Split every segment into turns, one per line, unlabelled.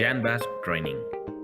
Canvas Training.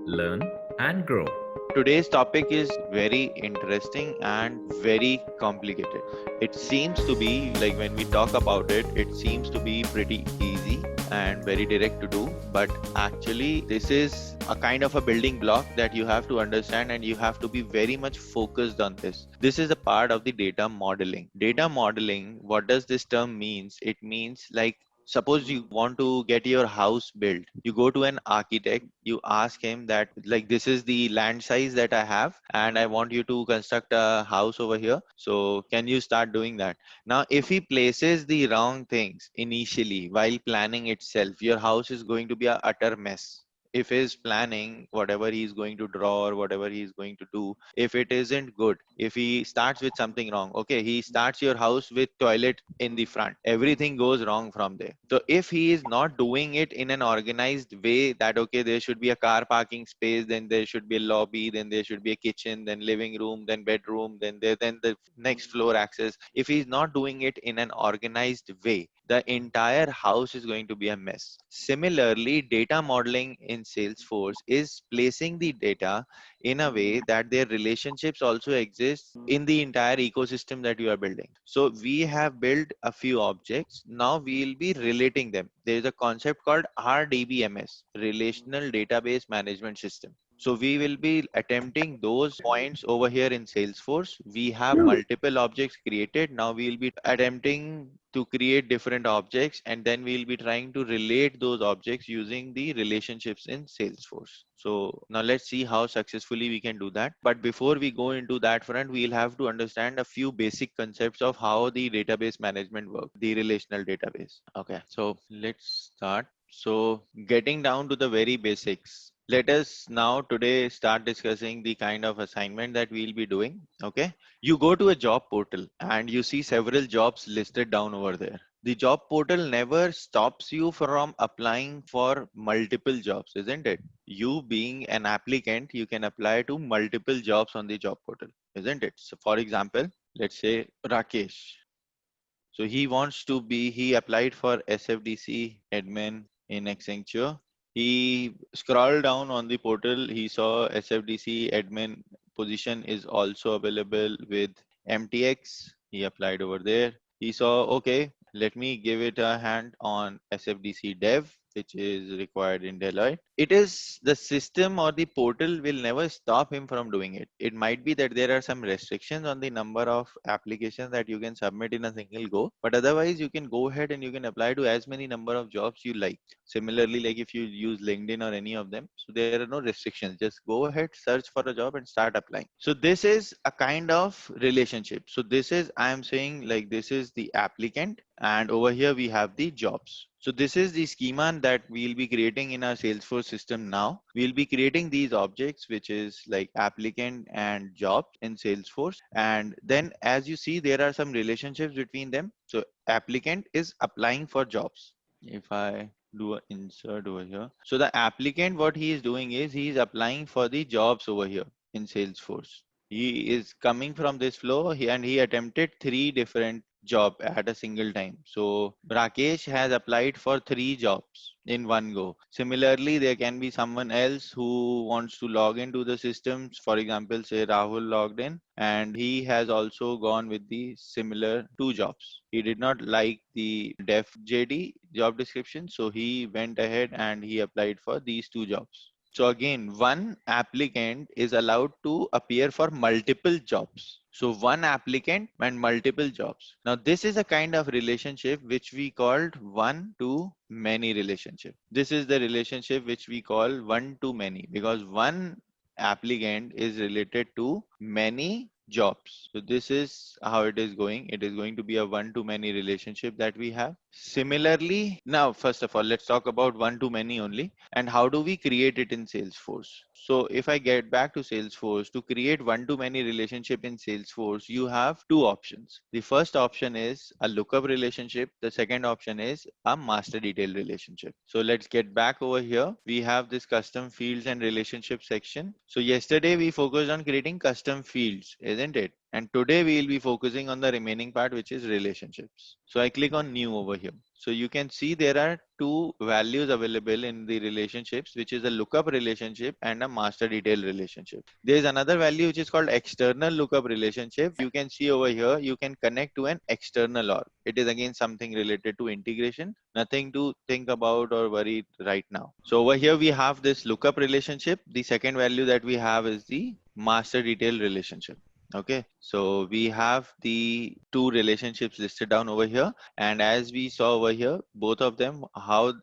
Learn and grow.
Today's topic is very interesting and very complicated. It seems to be like when we talk about it, it seems to be pretty easy and very direct to do. But actually, this is a kind of a building block that you have to understand and you have to be very much focused on this. This is a part of the data modeling. Data modeling, what does this term means? It means like suppose you want to get your house built, you go to an architect, you ask him that like this is the land size that I have and I want you to construct a house over here, so can you start doing that? Now if he places the wrong things initially while planning itself, your house is going to be a utter mess. If his planning, whatever he is going to draw or whatever he is going to do, if it isn't good, if he starts with something wrong, okay, he starts your house with toilet in the front, everything goes wrong from there. So if he is not doing it in an organized way, that okay, there should be a car parking space, then there should be a lobby, then there should be a kitchen, then living room, then bedroom, then the next floor access, if he's not doing it in an organized way, the entire house is going to be a mess. Similarly, data modeling in Salesforce is placing the data in a way that their relationships also exist in the entire ecosystem that you are building. So we have built a few objects. Now we will be relating them. There is a concept called RDBMS, Relational Database Management System. So we will be attempting those points over here in Salesforce. We have multiple objects created. Now we will be attempting to create different objects, and then we'll be trying to relate those objects using the relationships in Salesforce. So now let's see how successfully we can do that. But before we go into that front, we'll have to understand a few basic concepts of how the database management works, the relational database. Okay, so let's start. So getting down to the very basics, let us now today start discussing the kind of assignment that we'll be doing. Okay, you go to a job portal and you see several jobs listed down over there. The job portal never stops you from applying for multiple jobs, isn't it? You being an applicant, you can apply to multiple jobs on the job portal, isn't it? So for example, let's say Rakesh. So he applied for SFDC admin in Accenture. He scrolled down on the portal, he saw SFDC admin position is also available with MTX. He applied over there. He saw, okay, let me give it a hand on SFDC dev, which is required in Deloitte. It is the system or the portal will never stop him from doing it. It might be that there are some restrictions on the number of applications that you can submit in a single go, but otherwise you can go ahead and you can apply to as many number of jobs you like. Similarly, like if you use LinkedIn or any of them, so there are no restrictions. Just go ahead, search for a job and start applying. So this is a kind of relationship. So this is, I am saying like this is the applicant and over here we have the jobs. So this is the schema that we'll be creating in our Salesforce system now. We'll be creating these objects, which is like applicant and job in Salesforce. And then as you see, there are some relationships between them. So applicant is applying for jobs. If I do an insert over here. So the applicant, what he is doing is he is applying for the jobs over here in Salesforce. He is coming from this flow and he attempted three different job at a single time. So Rakesh has applied for three jobs in one go. Similarly, there can be someone else who wants to log into the systems. For example, say Rahul logged in and he has also gone with the similar two jobs. He did not like the def JD job description, so he went ahead and he applied for these two jobs. So again, one applicant is allowed to appear for multiple jobs. So one applicant and multiple jobs. Now this is a kind of relationship which we called one to many relationship. This is the relationship which we call one to many because one applicant is related to many jobs. So this is how it is going. It is going to be a one to many relationship that we have. Similarly, now first of all, let's talk about one to many only and how do we create it in Salesforce. So if I get back to Salesforce, to create one to many relationship in Salesforce, you have two options. The first option is a lookup relationship. The second option is a master detail relationship. So let's get back over here. We have this custom fields and relationship section. So yesterday we focused on creating custom fields, isn't it? And today we will be focusing on the remaining part, which is relationships. So I click on new over here. So you can see there are two values available in the relationships, which is a lookup relationship and a master detail relationship. There is another value which is called external lookup relationship. You can see over here, you can connect to an external OR. It is again something related to integration, nothing to think about or worry right now. So over here we have this lookup relationship. The second value that we have is the master detail relationship. Okay, so we have the two relationships listed down over here, and as we saw over here, both of them,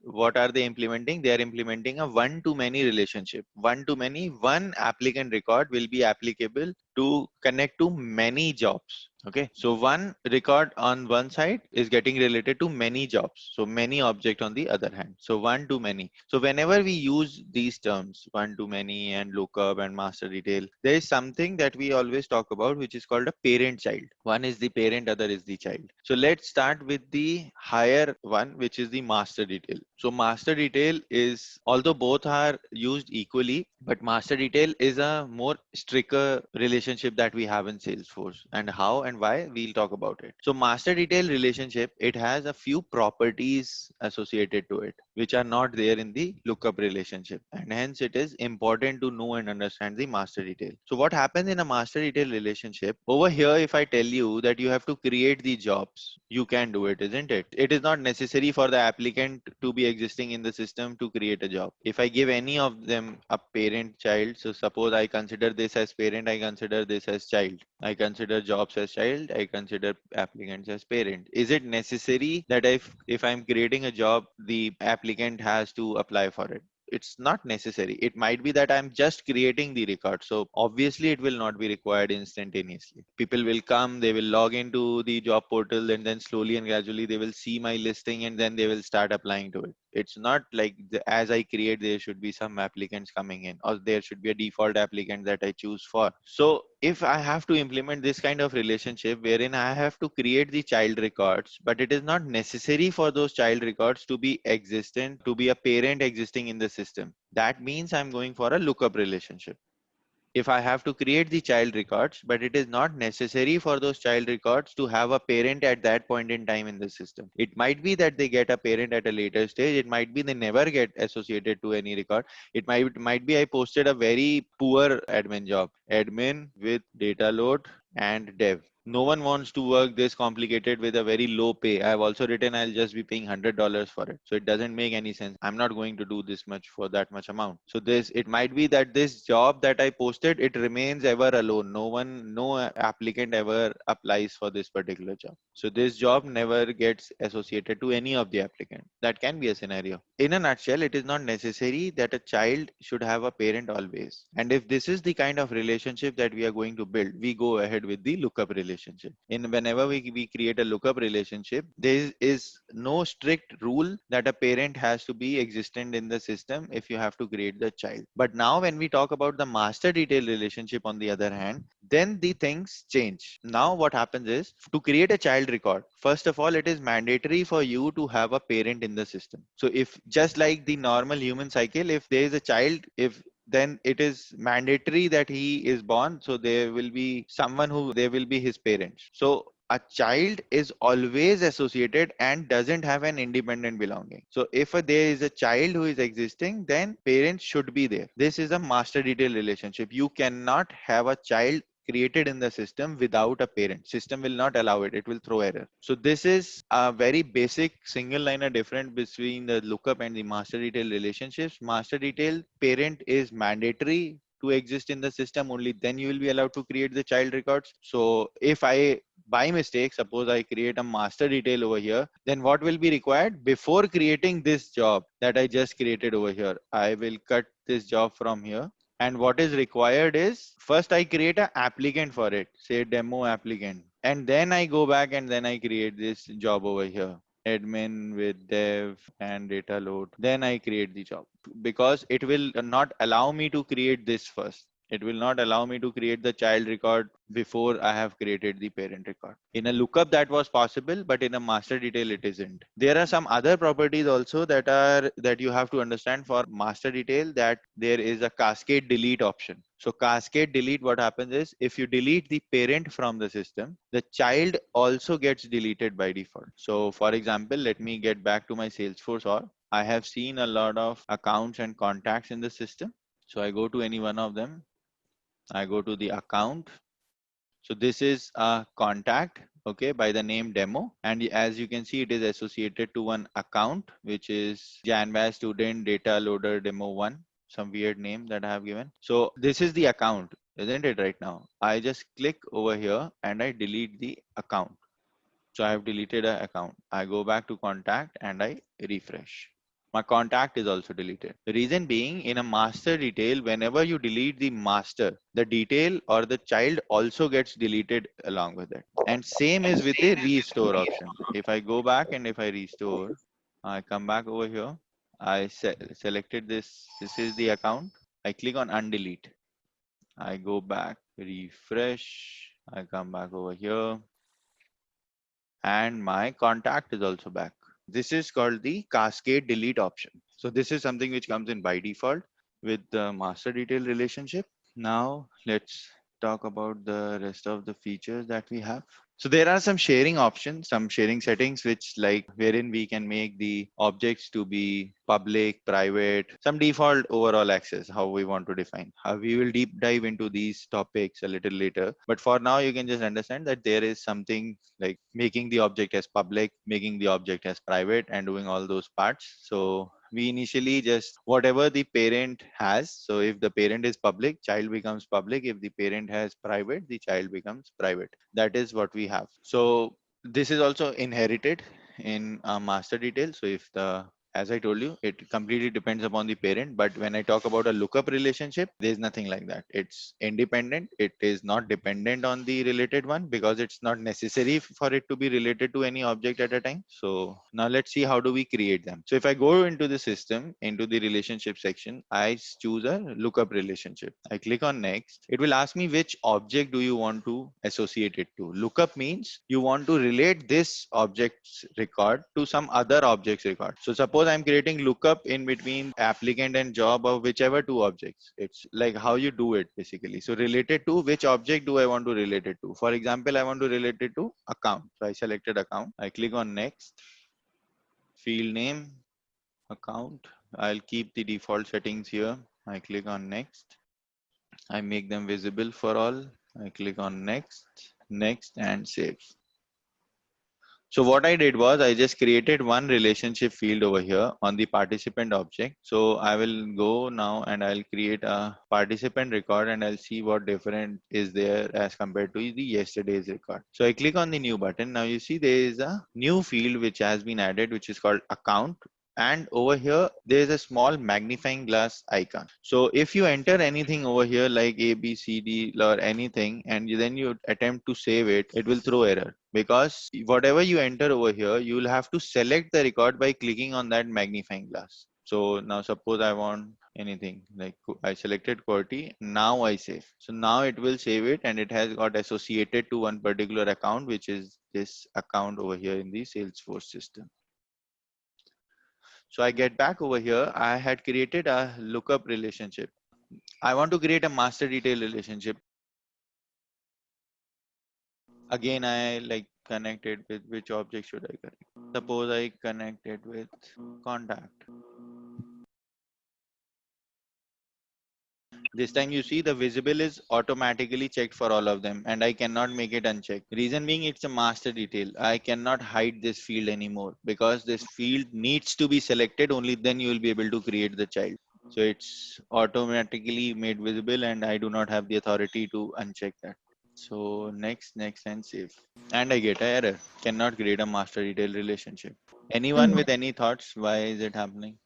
what are they implementing? They are implementing a one to many relationship. One to many, one applicant record will be applicable to connect to many jobs. Okay, so one record on one side is getting related to many jobs, so many object on the other hand, so one to many. So whenever we use these terms, one to many and lookup and master detail, there is something that we always talk about, which is called a parent child. One is the parent, other is the child. So let's start with the higher one, which is the master detail. So master detail is, although both are used equally, but master detail is a more stricter relationship that we have in Salesforce, and how and why we'll talk about it. So master detail relationship, it has a few properties associated to it, which are not there in the lookup relationship, and hence it is important to know and understand the master detail. So what happens in a master detail relationship over here, if I tell you that you have to create the jobs, you can do it, isn't it? It is not necessary for the applicant to be existing in the system to create a job. If I give any of them a parent child, so suppose I consider this as parent, I consider this as child, I consider jobs as child, I consider applicants as parent. Is it necessary that if I'm creating a job, the applicant has to apply for it? It's not necessary. It might be that I'm just creating the record, so obviously it will not be required instantaneously. People will come, they will log into the job portal, and then slowly and gradually they will see my listing, and then they will start applying to it. It's not like as I create, there should be some applicants coming in, or there should be a default applicant that I choose for. So if I have to implement this kind of relationship wherein I have to create the child records, but it is not necessary for those child records to be existent, to be a parent existing in the system, that means I'm going for a lookup relationship. If I have to create the child records, but it is not necessary for those child records to have a parent at that point in time in the system. It might be that they get a parent at a later stage. It might be they never get associated to any record. It might be I posted a very poor admin job, admin with data load and dev. No one wants to work this complicated with a very low pay. I have also written I'll just be paying $100 for it. So it doesn't make any sense. I'm not going to do this much for that much amount. So it might be that this job that I posted, it remains ever alone. No applicant ever applies for this particular job. So this job never gets associated to any of the applicant. That can be a scenario. In a nutshell, it is not necessary that a child should have a parent always. And if this is the kind of relationship that we are going to build, we go ahead with the lookup relationship. Whenever we create a lookup relationship, there is no strict rule that a parent has to be existent in the system if you have to create the child. But now when we talk about the master detail relationship, on the other hand, then the things change. Now what happens is, to create a child record, first of all, it is mandatory for you to have a parent in the system. So if just like the normal human cycle, if there is a child, if then it is mandatory that he is born, so there will be someone who there will be his parents. So a child is always associated and doesn't have an independent belonging. So if there is a child who is existing, then parents should be there. This is a master detail relationship. You cannot have a child created in the system without a parent. System will not allow it. It will throw error. So this is a very basic single liner difference between the lookup and the master detail relationships. Master detail, parent is mandatory to exist in the system. Only then you will be allowed to create the child records. So if I by mistake, suppose I create a master detail over here, then what will be required before creating this job that I just created over here? I will cut this job from here. And what is required is, first I create an applicant for it, say demo applicant. And then I go back and then I create this job over here, admin with dev and data load. Then I create the job, because it will not allow me to create this first. It will not allow me to create the child record before I have created the parent record. In a lookup that was possible, but in a master detail it isn't. There are some other properties also that you have to understand for master detail, that there is a cascade delete option. So cascade delete, what happens is if you delete the parent from the system, the child also gets deleted by default. So for example, let me get back to my Salesforce, or I have seen a lot of accounts and contacts in the system. So I go to any one of them. I go to the account. So this is a contact, okay, by the name demo. And as you can see, it is associated to one account, which is Janvas student data loader demo one, some weird name that I have given. So this is the account, isn't it right now? I just click over here and I delete the account. So I have deleted an account. I go back to contact and I refresh. My contact is also deleted. The reason being, in a master detail, whenever you delete the master, the detail or the child also gets deleted along with it. And same is with the restore option. If I go back and if I restore, I come back over here. I selected this. This is the account. I click on undelete. I go back, refresh. I come back over here and my contact is also back. This is called the cascade delete option. So this is something which comes in by default with the master detail relationship. Now let's talk about the rest of the features that we have. So there are some sharing options, some sharing settings, which like wherein we can make the objects to be public, private, some default overall access, how we want to define. We will deep dive into these topics a little later. But for now, you can just understand that there is something like making the object as public, making the object as private, and doing all those parts. So we initially just whatever the parent has. So if the parent is public, child becomes public. If the parent has private, the child becomes private. That is what we have. So this is also inherited in master detail. So if the as I told you, it completely depends upon the parent. But when I talk about a lookup relationship, there's nothing like that. It's independent. It is not dependent on the related one because it's not necessary for it to be related to any object at a time. So now let's see how do we create them. So if I go into the system, into the relationship section, I choose a lookup relationship. I click on next. It will ask me which object do you want to associate it to. Lookup means you want to relate this object's record to some other object's record. So suppose I'm creating lookup in between applicant and job of whichever two objects. It's like how you do it basically. So related to which object do I want to relate it to? For example, I want to relate it to account. So I selected account. I click on next. Field name, account. I'll keep the default settings here. I click on next. I make them visible for all. I click on next, next, and save. So what I did was I just created one relationship field over here on the participant object. So I will go now and I'll create a participant record and I'll see what different is there as compared to the yesterday's record. So I click on the new button. Now you see there is a new field which has been added, which is called account. And over here, there is a small magnifying glass icon. So if you enter anything over here like A, B, C, D or anything, and then you attempt to save it, it will throw error because whatever you enter over here, you will have to select the record by clicking on that magnifying glass. So now suppose I want anything like I selected QWERTY. Now I save. So now it will save it and it has got associated to one particular account, which is this account over here in the Salesforce system. So I get back over here. I had created a lookup relationship. I want to create a master detail relationship. Again, I like connected with which object should I connect? Suppose I connect it with contact. This time you see the visible is automatically checked for all of them and I cannot make it unchecked. Reason being it's a master detail. I cannot hide this field anymore because this field needs to be selected, only then you will be able to create the child. So it's automatically made visible and I do not have the authority to uncheck that. So next, next and save. And I get an error. Cannot create a master detail relationship. Anyone with any thoughts? Why is it happening?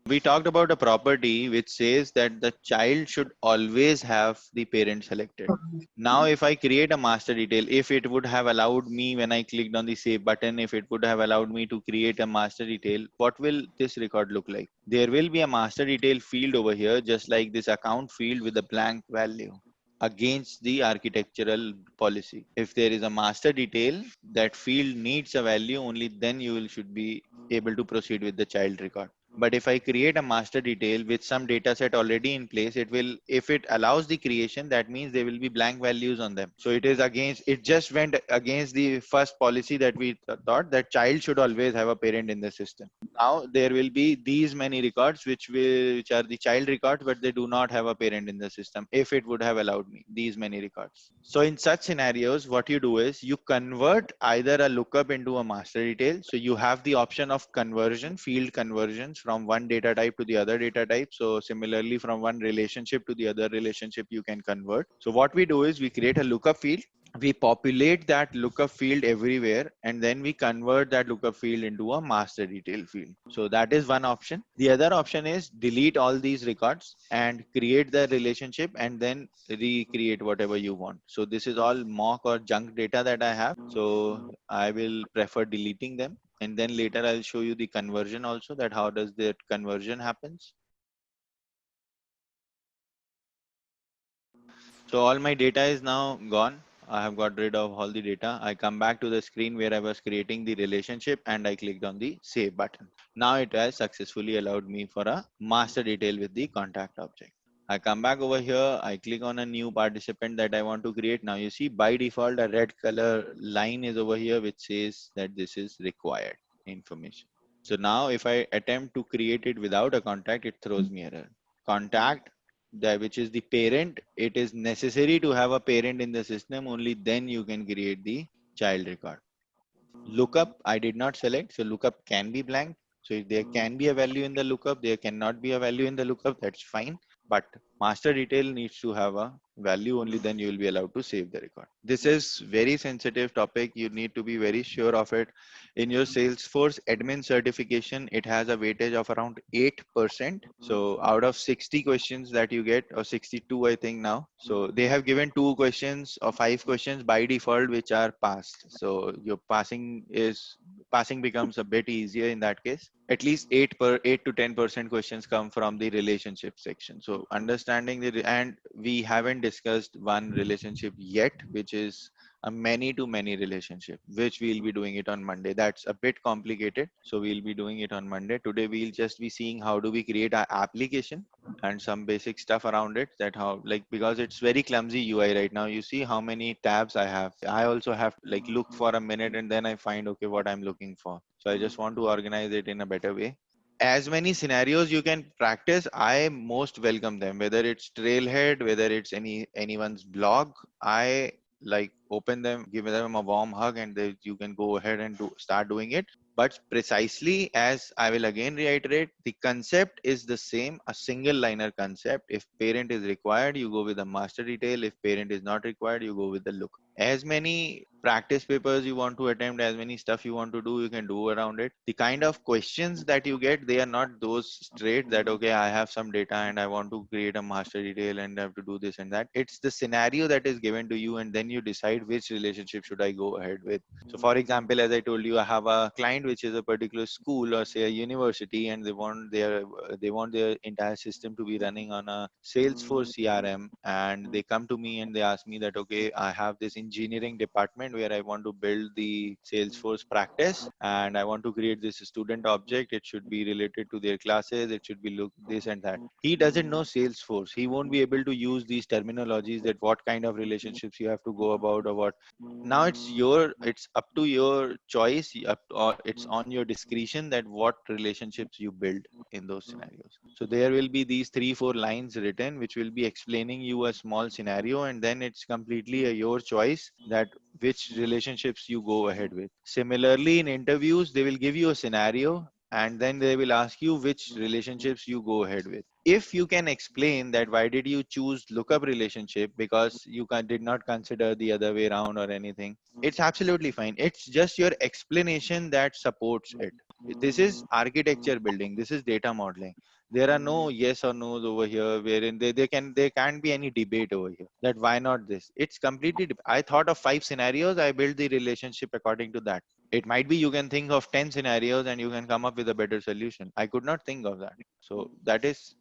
We talked about a property which says that the child should always have the parent selected. Now, if I create a master detail, if it would have allowed me when I clicked on the save button, if it would have allowed me to create a master detail, what will this record look like? There will be a master detail field over here, just like this account field with a blank value against the architectural policy. If there is a master detail, that field needs a value, only then you will should be able to proceed with the child record. But if I create a master detail with some data set already in place, it will, if it allows the creation, that means there will be blank values on them. So it is against, it just went against the first policy that we thought, that child should always have a parent in the system. Now there will be these many records which are the child records, but they do not have a parent in the system, if it would have allowed me these many records. So in such scenarios, what you do is you convert either a lookup into a master detail. So you have the option of conversion, field conversions from one data type to the other data type. So similarly, from one relationship to the other relationship, you can convert. So what we do is we create a lookup field, we populate that lookup field everywhere, and then we convert that lookup field into a master detail field. So that is one option. The other option is delete all these records and create the relationship and then recreate whatever you want. So this is all mock or junk data that I have, so I will prefer deleting them, and then later I'll show you the conversion also, that how does that conversion happens. So all my data is now gone. I have got rid of all the data. I come back to the screen where I was creating the relationship and I clicked on the save button. Now it has successfully allowed me for a master detail with the contact object. I come back over here, I click on a new participant that I want to create. Now you see by default a red color line is over here which says that this is required information. So now if I attempt to create it without a contact, it throws me error. Contact, that which is the parent, it is necessary to have a parent in the system, only then you can create the child record. Lookup, I did not select, so lookup can be blank. So if there can be a value in the lookup, there cannot be a value in the lookup, that's fine. But master detail needs to have a value, only then you will be allowed to save the record. This is very sensitive topic. You need to be very sure of it. In your Salesforce admin certification, it has a weightage of around 8%. So out of 60 questions that you get, or 62, I think now. So they have given 2 questions or 5 questions by default, which are passed. So your passing becomes a bit easier in that case. At least 8 to 10% questions come from the relationship section. So understanding and we haven't discussed one relationship yet, which is a many to many relationship, which we'll be doing it on Monday. That's a bit complicated, so we'll be doing it on Monday. Today we'll just be seeing how do we create our application and some basic stuff around it, that how, like, because it's very clumsy UI right now. You see how many tabs I have. I also have to like look for a minute and then I find okay what I'm looking for. So I just want to organize it in a better way. As many scenarios you can practice, I most welcome them, whether it's Trailhead, whether it's anyone's blog. I like open them, give them a warm hug, and you can go ahead and start doing it. But precisely, as I will again reiterate, the concept is the same, a single liner concept. If parent is required, you go with the master detail. If parent is not required, you go with the look. As many practice papers you want to attempt, as many stuff you want to do, you can do around it. The kind of questions that you get, they are not those straight that okay, I have some data and I want to create a master detail and I have to do this and that. It's the scenario that is given to you and then you decide which relationship should I go ahead with. So for example, as I told you, I have a client which is a particular school or say a university, and they want their entire system to be running on a Salesforce CRM, and they come to me and they ask me that okay, I have this engineering department where I want to build the Salesforce practice and I want to create this student object. It should be related to their classes. It should be look this and that. He doesn't know Salesforce. He won't be able to use these terminologies, that what kind of relationships you have to go about or what. Now it's up to your choice, or it's on your discretion that what relationships you build in those scenarios. So there will be these 3-4 lines written which will be explaining you a small scenario, and then it's completely your choice that which relationships you go ahead with. Similarly, in interviews, they will give you a scenario and then they will ask you which relationships you go ahead with. If you can explain that why did you choose lookup relationship because you did not consider the other way around or anything, it's absolutely fine. It's just your explanation that supports it. This is architecture building. This is data modeling. There are no yes or no's over here wherein there can't be any debate over here that why not this. It's completely I thought of 5 scenarios, I built the relationship according to that. It might be you can think of 10 scenarios and you can come up with a better solution. I could not think of that. So that's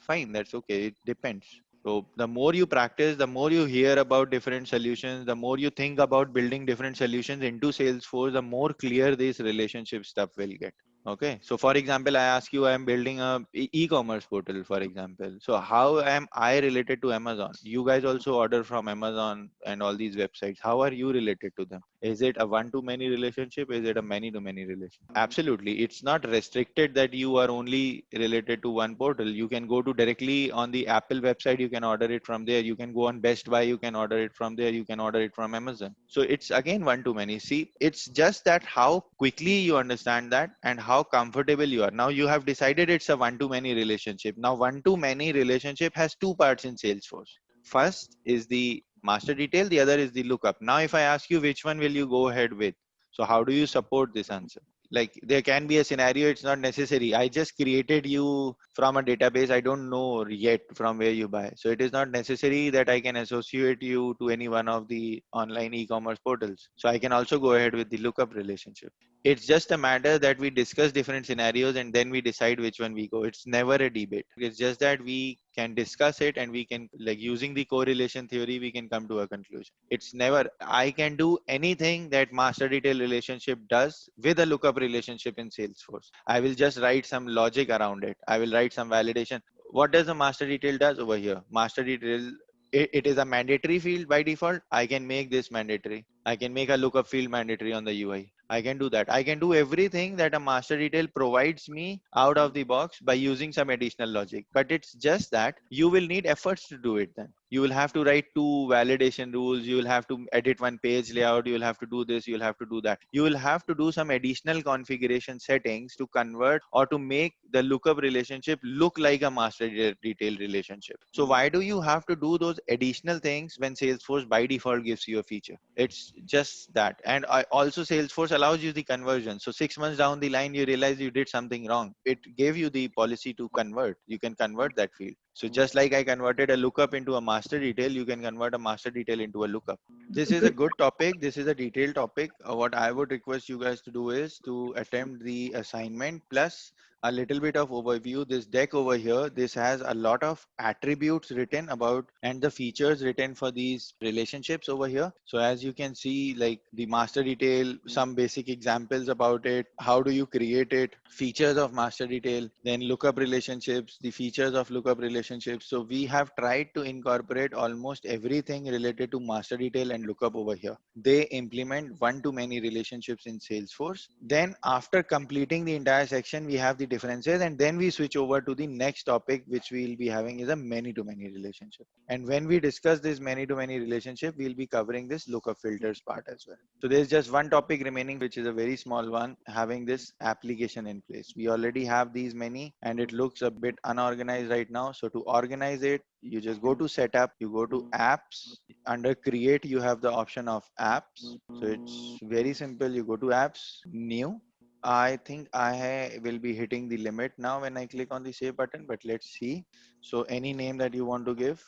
fine. That's okay. It depends. So the more you practice, the more you hear about different solutions, the more you think about building different solutions into Salesforce, the more clear this relationship stuff will get. Okay, so for example, I ask you, I am building a e-commerce portal, for example. So how am I related to Amazon? You guys also order from Amazon and all these websites. How are you related to them? Is it a one-to-many relationship? Is it a many-to-many relationship? Absolutely. It's not restricted that you are only related to one portal. You can go to directly on the Apple website, you can order it from there. You can go on Best Buy, you can order it from there. You can order it from Amazon. So it's again one-to-many. See, it's just that how quickly you understand that and how comfortable you are. Now you have decided it's a one-to-many relationship. Now one-to-many relationship has two parts in Salesforce. First is the master detail, the other is the lookup. Now, if I ask you which one will you go ahead with? So how do you support this answer? Like there can be a scenario, it's not necessary. I just created you from a database. I don't know yet from where you buy. So it is not necessary that I can associate you to any one of the online e-commerce portals. So I can also go ahead with the lookup relationship. It's just a matter that we discuss different scenarios and then we decide which one we go. It's never a debate. It's just that we can discuss it and we can, like, using the correlation theory, we can come to a conclusion. It's never, I can do anything that master detail relationship does with a lookup relationship in Salesforce. I will just write some logic around it. I will write some validation. What does the master detail does over here? Master detail, it is a mandatory field by default. I can make this mandatory. I can make a lookup field mandatory on the UI. I can do that. I can do everything that a master detail provides me out of the box by using some additional logic. But it's just that you will need efforts to do it then. You will have to write two validation rules. You will have to edit one page layout. You will have to do this. You will have to do that. You will have to do some additional configuration settings to convert or to make the lookup relationship look like a master detail relationship. So why do you have to do those additional things when Salesforce by default gives you a feature? It's just that. And also Salesforce allows you the conversion. So 6 months down the line, you realize you did something wrong. It gave you the policy to convert. You can convert that field. So just like I converted a lookup into a master detail, you can convert a master detail into a lookup. This is a good topic. This is a detailed topic. What I would request you guys to do is to attempt the assignment plus a little bit of overview. This deck over here, this has a lot of attributes written about and the features written for these relationships over here. So as you can see, like the master detail, some basic examples about it, how do you create it, features of master detail, then lookup relationships, the features of lookup relationships. So we have tried to incorporate almost everything related to master detail and lookup over here. They implement one-to-many relationships in Salesforce. Then after completing the entire section, we have the differences and then we switch over to the next topic, which we will be having is a many-to-many relationship. And when we discuss this many-to-many relationship, we'll be covering this lookup filters part as well. So there's just one topic remaining, which is a very small one, having this application in place. We already have these many and it looks a bit unorganized right now. So to organize it, you just go to setup, you go to apps. Under create, you have the option of apps. So it's very simple. You go to apps, new. I think I will be hitting the limit now when I click on the save button, but let's see. So any name that you want to give,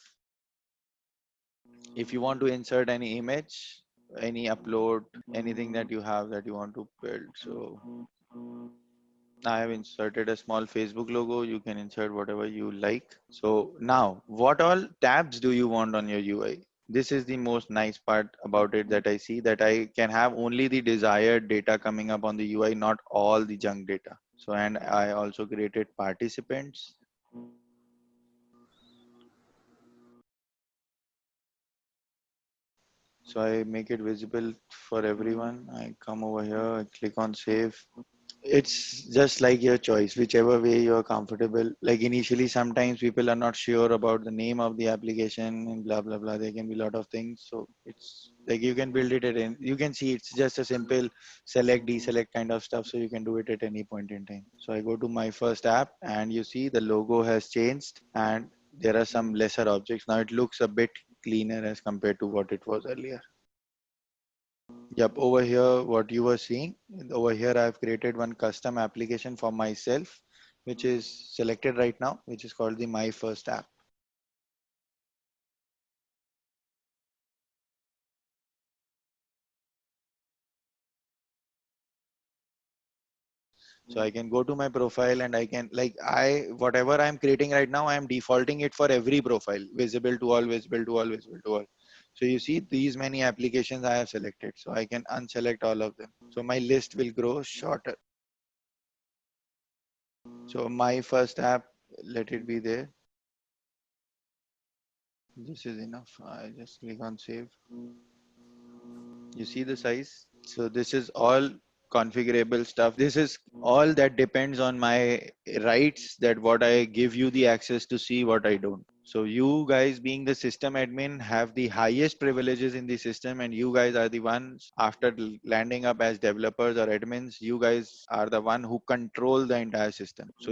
if you want to insert any image, any upload, anything that you have that you want to build. So I have inserted a small Facebook logo. You can insert whatever you like. So now, what all tabs do you want on your UI? This is the most nice part about it that I see, that I can have only the desired data coming up on the UI, not all the junk data. So, and I also created participants. So I make it visible for everyone. I come over here, I click on save. It's just like your choice, whichever way you're comfortable. Like initially, sometimes people are not sure about the name of the application and blah, blah, blah. There can be a lot of things. So it's like you can build it at any, you can see it's just a simple select, deselect kind of stuff. So you can do it at any point in time. So I go to my first app and you see the logo has changed and there are some lesser objects. Now it looks a bit cleaner as compared to what it was earlier. Yep, over here, what you were seeing, over here, I've created one custom application for myself, which is selected right now, which is called the My First App. So I can go to my profile and I can whatever I'm creating right now, I'm defaulting it for every profile, visible to all, visible to all, visible to all. So you see these many applications I have selected. So I can unselect all of them. So my list will grow shorter. So my first app, let it be there. This is enough. I just click on save. You see the size? So this is all configurable stuff. This is all that depends on my rights, that what I give you the access to see, what I don't. So you guys being the system admin have the highest privileges in the system, and you guys are the ones after landing up as developers or admins, you guys are the one who control the entire system. So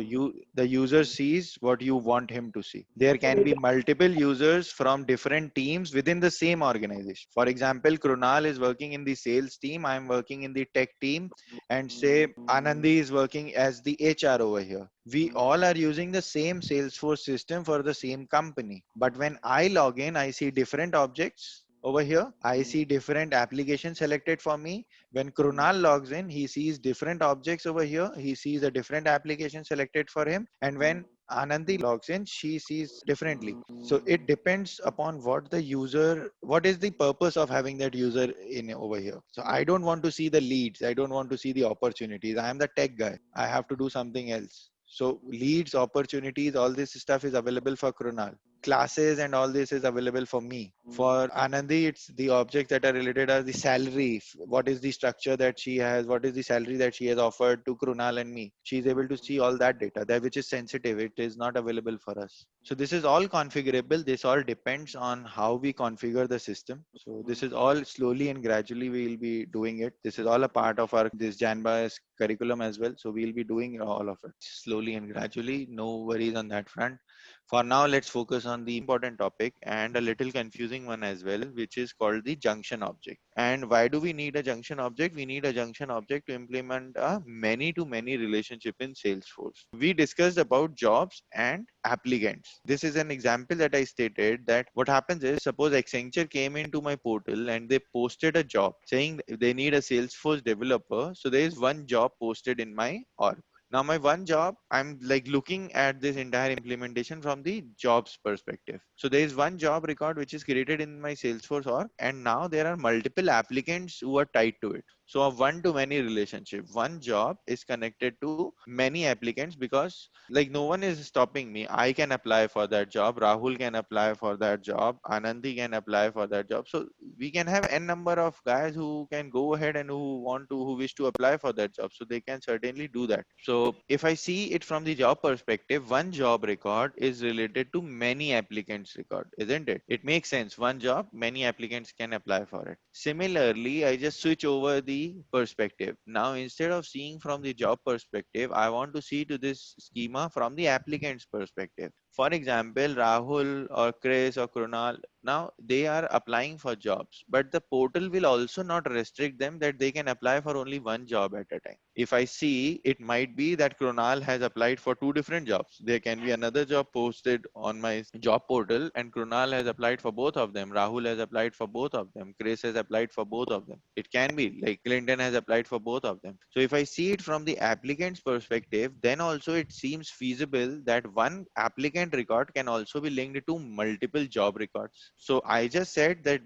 the user sees what you want him to see. There can be multiple users from different teams within the same organization. For example, Krunal is working in the sales team, I'm working in the tech team, and say Anandi is working as the HR over here. We all are using the same Salesforce system for the same company. But when I log in, I see different objects over here. I see different applications selected for me. When Krunal logs in, he sees different objects over here. He sees a different application selected for him. And when Anandi logs in, she sees differently. So it depends upon what the user, what is the purpose of having that user in over here. So I don't want to see the leads. I don't want to see the opportunities. I am the tech guy. I have to do something else. So leads, opportunities, all this stuff is available for Krunal. Classes and all this is available for me. For Anandi, it's the objects that are related as the salary. What is the structure that she has? What is the salary that she has offered to Krunal and me? She is able to see all that data, that which is sensitive. It is not available for us. So this is all configurable. This all depends on how we configure the system. So this is all slowly and gradually we will be doing it. This is all a part of our this Janba's curriculum as well. So we'll be doing all of it slowly and gradually. No worries on that front. For now, let's focus on the important topic and a little confusing one as well, which is called the junction object. And why do we need a junction object? We need a junction object to implement a many-to-many relationship in Salesforce. We discussed about jobs and applicants. This is an example that I stated that what happens is, suppose Accenture came into my portal and they posted a job saying they need a Salesforce developer. So there is one job posted in my org. Now my one job, I'm like looking at this entire implementation from the jobs perspective. So there is one job record which is created in my Salesforce org, and now there are multiple applicants who are tied to it. So a one to many relationship. One job is connected to many applicants because like no one is stopping me. I can apply for that job. Rahul can apply for that job. Anandi can apply for that job. So we can have n number of guys who can go ahead and who wish to apply for that job. So they can certainly do that. So if I see it from the job perspective, one job record is related to many applicants record, isn't it? It makes sense. One job, many applicants can apply for it. Similarly, I just switch over the perspective. Now, instead of seeing from the job perspective, I want to see to this schema from the applicant's perspective. For example, Rahul or Chris or Krunal, now they are applying for jobs, but the portal will also not restrict them that they can apply for only one job at a time. If I see, it might be that Krunal has applied for two different jobs. There can be another job posted on my job portal, and Krunal has applied for both of them. Rahul has applied for both of them. Chris has applied for both of them. It can be like Clinton has applied for both of them. So if I see it from the applicant's perspective, then also it seems feasible that one applicant record can also be linked to multiple job records. So I just said that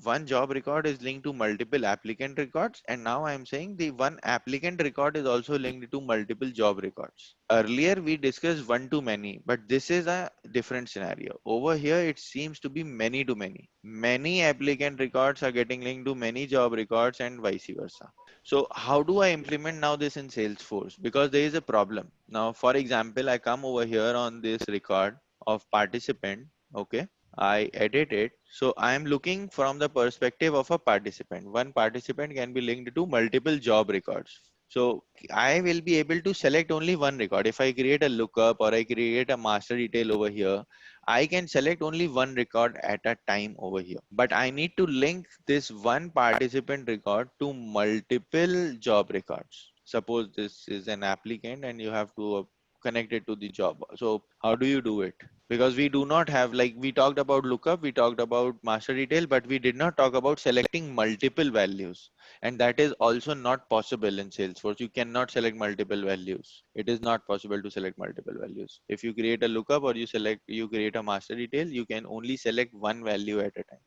one job record is linked to multiple applicant records, and now I am saying the one applicant record is also linked to multiple job records. Earlier we discussed one to many, but this is a different scenario. Over here it seems to be many to many. Many applicant records are getting linked to many job records and vice versa. So how do I implement now this in Salesforce? Because there is a problem. Now, for example, I come over here on this record of participant. Okay. I edit it. So I am looking from the perspective of a participant. One participant can be linked to multiple job records. So I will be able to select only one record. If I create a lookup or I create a master detail over here, I can select only one record at a time over here. But I need to link this one participant record to multiple job records. Suppose this is an applicant and you have to connect it to the job. So how do you do it? Because we do not have, like we talked about lookup, we talked about master detail, but we did not talk about selecting multiple values. And that is also not possible in Salesforce. You cannot select multiple values. It is not possible to select multiple values. If you create a lookup or you create a master detail, you can only select one value at a time.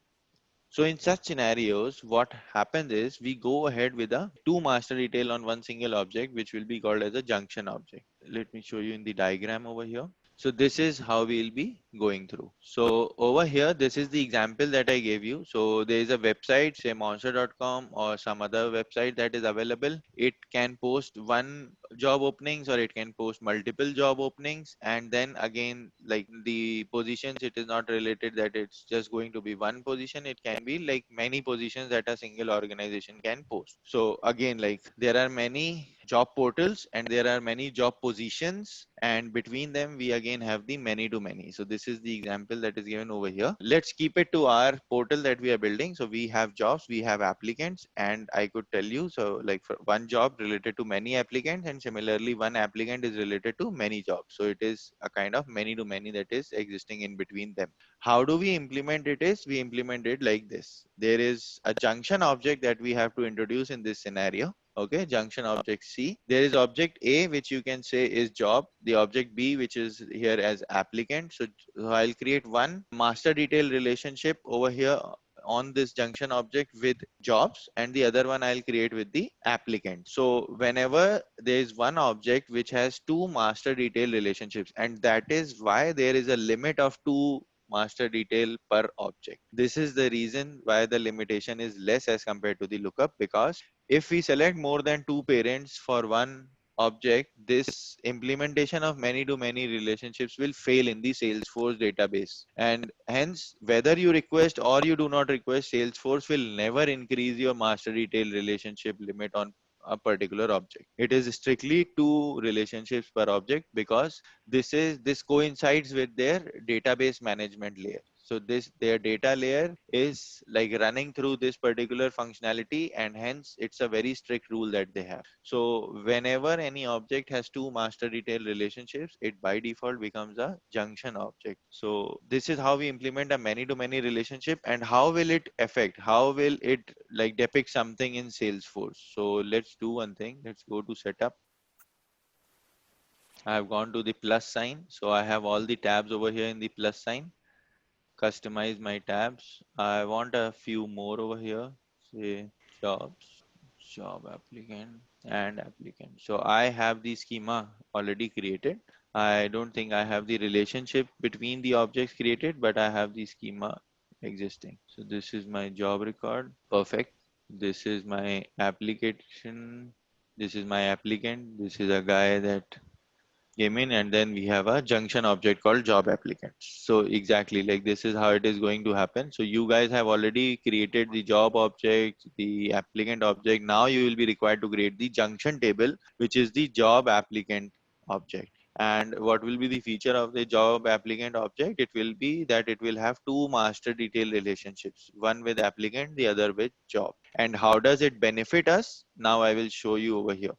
So in such scenarios, what happens is we go ahead with a two master detail on one single object, which will be called as a junction object. Let me show you in the diagram over here. So this is how we'll be going through. So over here, this is the example that I gave you. So there is a website, say monster.com or some other website that is available. It can post one job openings or it can post multiple job openings, and then again, like the positions, it is not related that it's just going to be one position. It can be like many positions that a single organization can post. So again, like there are many job portals and there are many job positions, and between them we again have the many to many. So this is the example that is given over here. Let's keep it to our portal that we are building. So we have jobs, we have applicants, and I could tell you, so like for one job related to many applicants, and similarly one applicant is related to many jobs. So it is a kind of many to many that is existing in between them. How do we implement it? Is we implement it like this. There is a junction object that we have to introduce in this scenario. Okay, junction object C. There is object A, which you can say is job. The object B, which is here as applicant. So I'll create one master detail relationship over here on this junction object with jobs, and the other one I'll create with the applicant. So whenever there is one object which has two master detail relationships, and that is why there is a limit of two master detail per object. This is the reason why the limitation is less as compared to the lookup, because if we select more than two parents for one object, this implementation of many to many relationships will fail in the Salesforce database. And hence, whether you request or you do not request, Salesforce will never increase your master detail relationship limit on a particular object. It is strictly two relationships per object, because this coincides with their database management layer. So this their data layer is like running through this particular functionality, and hence it's a very strict rule that they have. So whenever any object has two master detail relationships, it by default becomes a junction object. So this is how we implement a many to many relationship. And how will it affect, how will it like depict something in Salesforce? So let's do one thing. Let's go to setup. I have gone to the plus sign. So I have all the tabs over here in the plus sign. Customize my tabs. I want a few more over here. Say jobs, job applicant and applicant. So I have the schema already created. I don't think I have the relationship between the objects created, but I have the schema existing. So this is my job record. Perfect. This is my application. This is my applicant. This is a guy that came in, and then we have a junction object called job applicants. So exactly like this is how it is going to happen. So you guys have already created the job object, the applicant object. Now you will be required to create the junction table, which is the job applicant object. And what will be the feature of the job applicant object? It will be that it will have two master detail relationships, one with applicant, the other with job. And how does it benefit us? Now I will show you over here.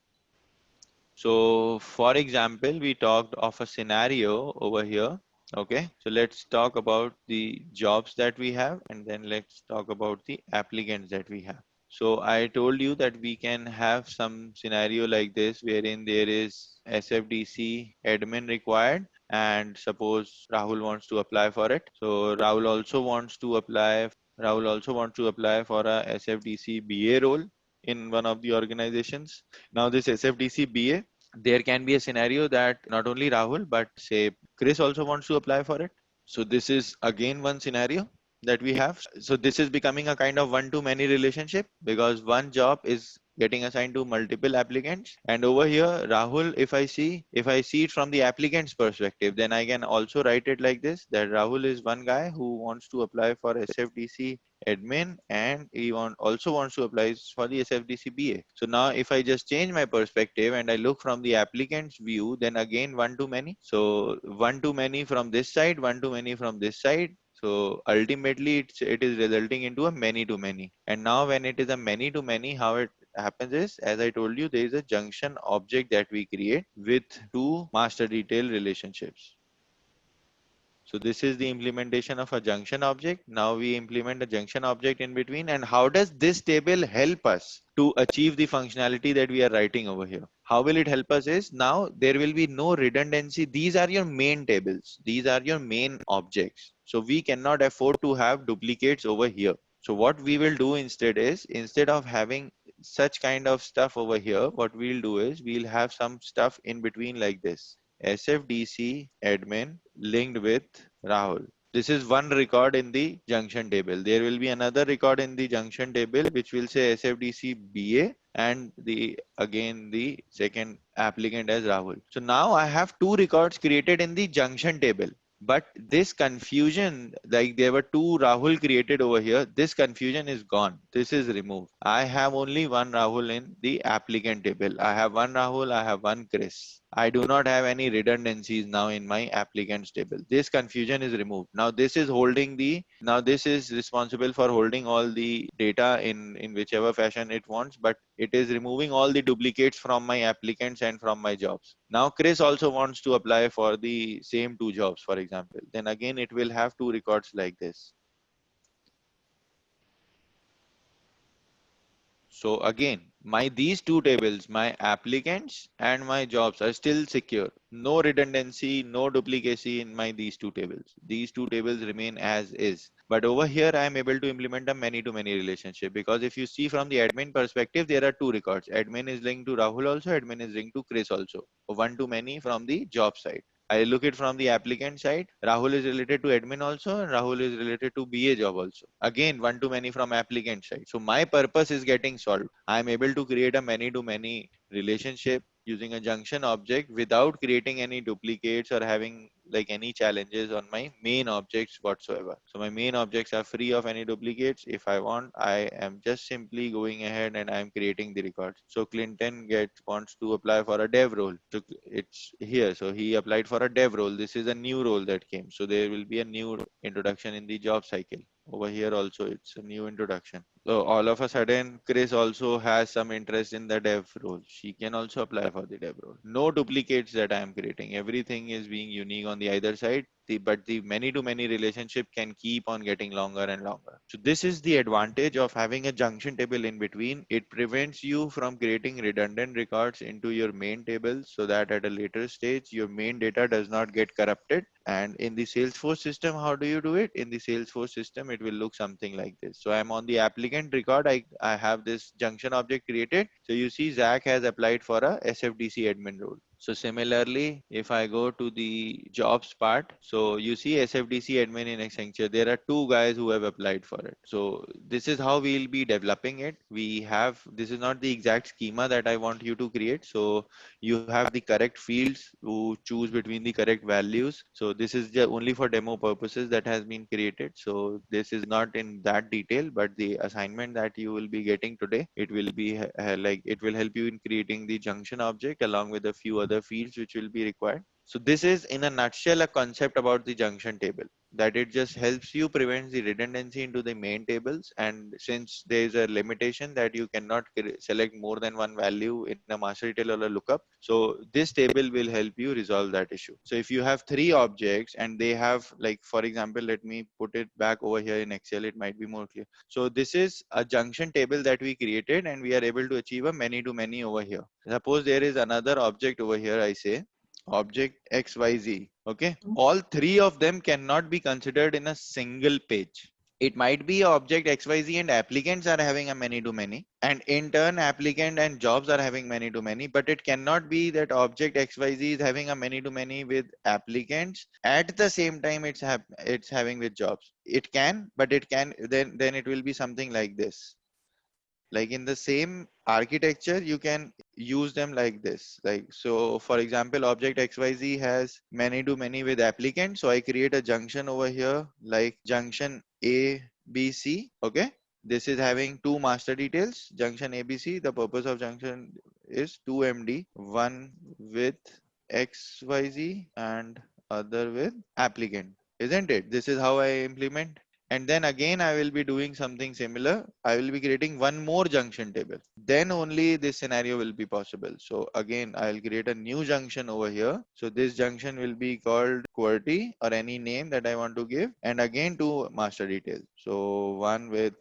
So for example, we talked of a scenario over here. Okay, so let's talk about the jobs that we have, and then let's talk about the applicants that we have. So I told you that we can have some scenario like this wherein there is SFDC admin required, and suppose Rahul wants to apply for it. So Rahul also wants to apply. Rahul also wants to apply for a SFDC BA role in one of the organizations. Now this SFDC BA, there can be a scenario that not only Rahul, but say Chris also wants to apply for it. So this is again one scenario that we have. So this is becoming a kind of one-to-many relationship, because one job is getting assigned to multiple applicants. And over here, Rahul, if I see it from the applicant's perspective, then I can also write it like this, that Rahul is one guy who wants to apply for SFDC admin, and he also wants to apply for the SFDC BA. So now if I just change my perspective and I look from the applicant's view, then again one to many. So one to many from this side, one to many from this side. So ultimately it is resulting into a many to many. And now when it is a many to many, how it happens is, as I told you, there is a junction object that we create with two master detail relationships. So this is the implementation of a junction object. Now we implement a junction object in between. And how does this table help us to achieve the functionality that we are writing over here? How will it help us is, now there will be no redundancy. These are your main tables. These are your main objects. So we cannot afford to have duplicates over here. So what we will do instead is, instead of having such kind of stuff over here, what we'll do is we'll have some stuff in between like this. SFDC admin linked with Rahul. This is one record in the junction table. There will be another record in the junction table which will say SFDC BA and the again the second applicant as Rahul. So now I have two records created in the junction table. But this confusion, like there were two Rahul created over here, this confusion is gone. This is removed. I have only one Rahul in the applicant table. I have one Rahul, I have one Chris. I do not have any redundancies now in my applicants table. This confusion is removed. Now this is holding now this is responsible for holding all the data in whichever fashion it wants, but it is removing all the duplicates from my applicants and from my jobs. Now Chris also wants to apply for the same two jobs, for example. Then again, it will have two records like this. So again, these two tables, my applicants and my jobs are still secure. No redundancy, no duplicacy in these two tables. These two tables remain as is. But over here, I am able to implement a many-to-many relationship, because if you see from the admin perspective, there are two records. Admin is linked to Rahul also, admin is linked to Chris also. One-to-many from the job side. I look it from the applicant side. Rahul is related to admin also, and Rahul is related to BA job also. Again, one to many from applicant side. So my purpose is getting solved. I am able to create a many to many relationship using a junction object without creating any duplicates or having like any challenges on my main objects whatsoever. So my main objects are free of any duplicates. If I want, I am just simply going ahead and I am creating the records. So Clinton wants to apply for a dev role. So it's here. So he applied for a dev role. This is a new role that came. So there will be a new introduction in the job cycle. Over here also, it's a new introduction. So all of a sudden, Chris also has some interest in the dev role. She can also apply for the dev role. No duplicates that I am creating. Everything is being unique on the either side. But the many-to-many relationship can keep on getting longer and longer. So this is the advantage of having a junction table in between. It prevents you from creating redundant records into your main table, so that at a later stage, your main data does not get corrupted. And in the Salesforce system, how do you do it? In the Salesforce system, it will look something like this. So I'm on the applicant record. I have this junction object created. So you see Zach has applied for a SFDC admin role. So similarly, if I go to the jobs part, so you see SFDC admin in Accenture, there are two guys who have applied for it. So this is how we'll be developing it. This is not the exact schema that I want you to create. So you have the correct fields to choose between the correct values. So this is just only for demo purposes that has been created. So this is not in that detail, but the assignment that you will be getting today, it will be like it will help you in creating the junction object along with a few other fields which will be required. So this is in a nutshell a concept about the junction table, that it just helps you prevent the redundancy into the main tables. And since there is a limitation that you cannot select more than one value in a master detail or a lookup, so this table will help you resolve that issue. So if you have three objects and they have, like for example, let me put it back over here in Excel, it might be more clear. So this is a junction table that we created and we are able to achieve a many to many over here. Suppose there is another object over here, I say object XYZ. Okay, all three of them cannot be considered in a single page. It might be object XYZ and applicants are having a many to many, and in turn applicant and jobs are having many to many, but it cannot be that object XYZ is having a many to many with applicants at the same time it's having with jobs. It can, but it can then it will be something like this. Like in the same architecture, you can use them like this. Like, so for example, object XYZ has many to many with applicant. So I create a junction over here, like junction ABC. Okay. This is having two master details, junction ABC. The purpose of junction is 2MD, one with XYZ and other with applicant. Isn't it? This is how I implement. And then again, I will be doing something similar. I will be creating one more junction table. Then only this scenario will be possible. So again, I'll create a new junction over here. So this junction will be called QWERTY or any name that I want to give. And again, two master details. So one with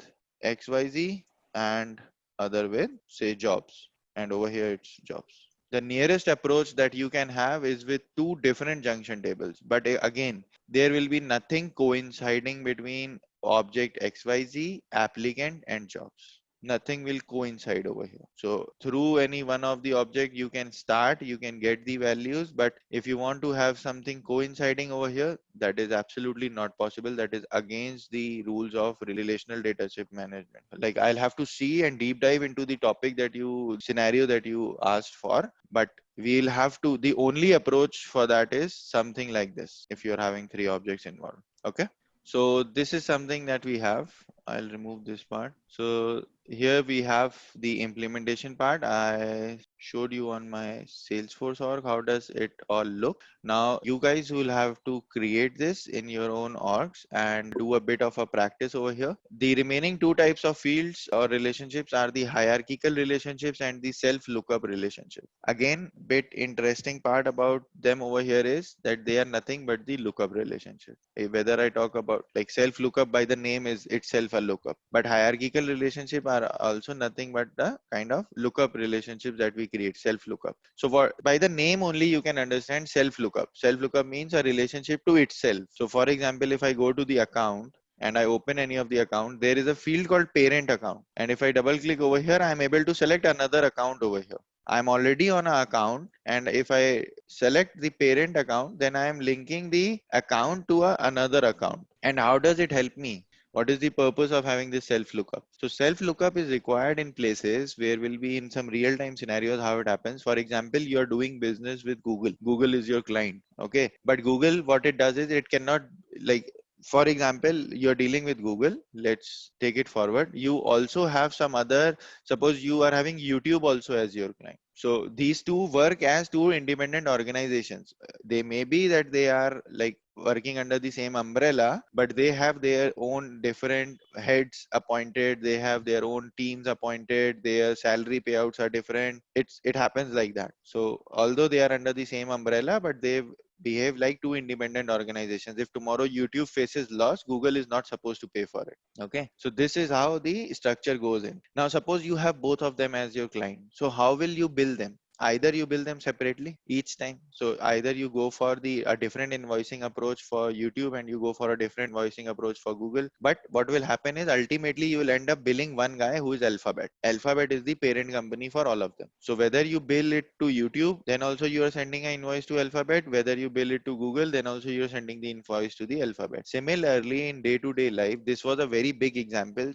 XYZ and other with say jobs. And over here it's jobs. The nearest approach that you can have is with two different junction tables. But again, there will be nothing coinciding between object XYZ, applicant and jobs. Nothing will coincide over here. So through any one of the object you can start, you can get the values, but if you want to have something coinciding over here, that is absolutely not possible. That is against the rules of relational dataset management. Like I'll have to see and deep dive into the topic that you scenario that you asked for, but we'll have to, the only approach for that is something like this if you're having three objects involved. Okay, so this is something that we have. I'll remove this part. So here we have the implementation part. I showed you on my Salesforce org how does it all look. Now you guys will have to create this in your own orgs and do a bit of a practice over here. The remaining two types of fields or relationships are the hierarchical relationships and the self lookup relationship. Again, bit interesting part about them over here is that they are nothing but the lookup relationship. Whether I talk about like self lookup, by the name is itself a lookup, but hierarchical relationship are also nothing but the kind of lookup relationships that we create, self lookup. So for by the name only you can understand self lookup. Self lookup means a relationship to itself. So for example, if I go to the account and I open any of the account, there is a field called parent account. And if I double click over here, I am able to select another account over here. I'm already on an account, and if I select the parent account, then I am linking the account to another account. And how does it help me? What is the purpose of having this self lookup? So self lookup is required in places where will be in some real time scenarios how it happens. For example, you're doing business with Google. Google is your client. Okay. But Google, what it does is it cannot, like, for example, you're dealing with Google. Let's take it forward. You also have some other, suppose you are having YouTube also as your client. So these two work as two independent organizations. They may be that they are like working under the same umbrella, but they have their own different heads appointed. They have their own teams appointed. Their salary payouts are different. It happens like that. So although they are under the same umbrella, but they behave like two independent organizations. If tomorrow YouTube faces loss, Google is not supposed to pay for it. Okay, so this is how the structure goes in. Now suppose you have both of them as your client, so how will you bill them? Either you bill them separately each time. So either you go for the a different invoicing approach for YouTube and you go for a different invoicing approach for Google. But what will happen is ultimately you will end up billing one guy who is Alphabet. Alphabet is the parent company for all of them. So whether you bill it to YouTube, then also you are sending an invoice to Alphabet. Whether you bill it to Google, then also you are sending the invoice to the Alphabet. Similarly, in day-to-day life, this was a very big example.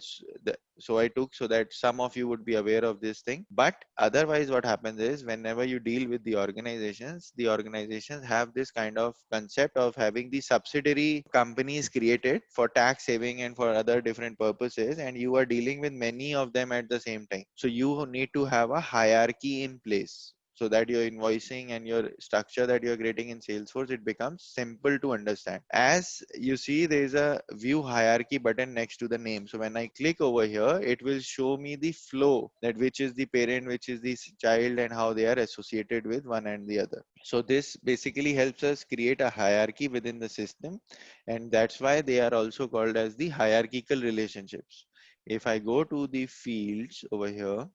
So I took so that some of you would be aware of this thing. But otherwise, what happens is whenever you deal with the organizations have this kind of concept of having the subsidiary companies created for tax saving and for other different purposes, and you are dealing with many of them at the same time. So you need to have a hierarchy in place, so that your invoicing and your structure that you're creating in Salesforce, it becomes simple to understand. As you see, there is a view hierarchy button next to the name. So when I click over here, it will show me the flow, that which is the parent, which is the child, and how they are associated with one and the other. So this basically helps us create a hierarchy within the system, and that's why they are also called as the hierarchical relationships. If I go to the fields over here,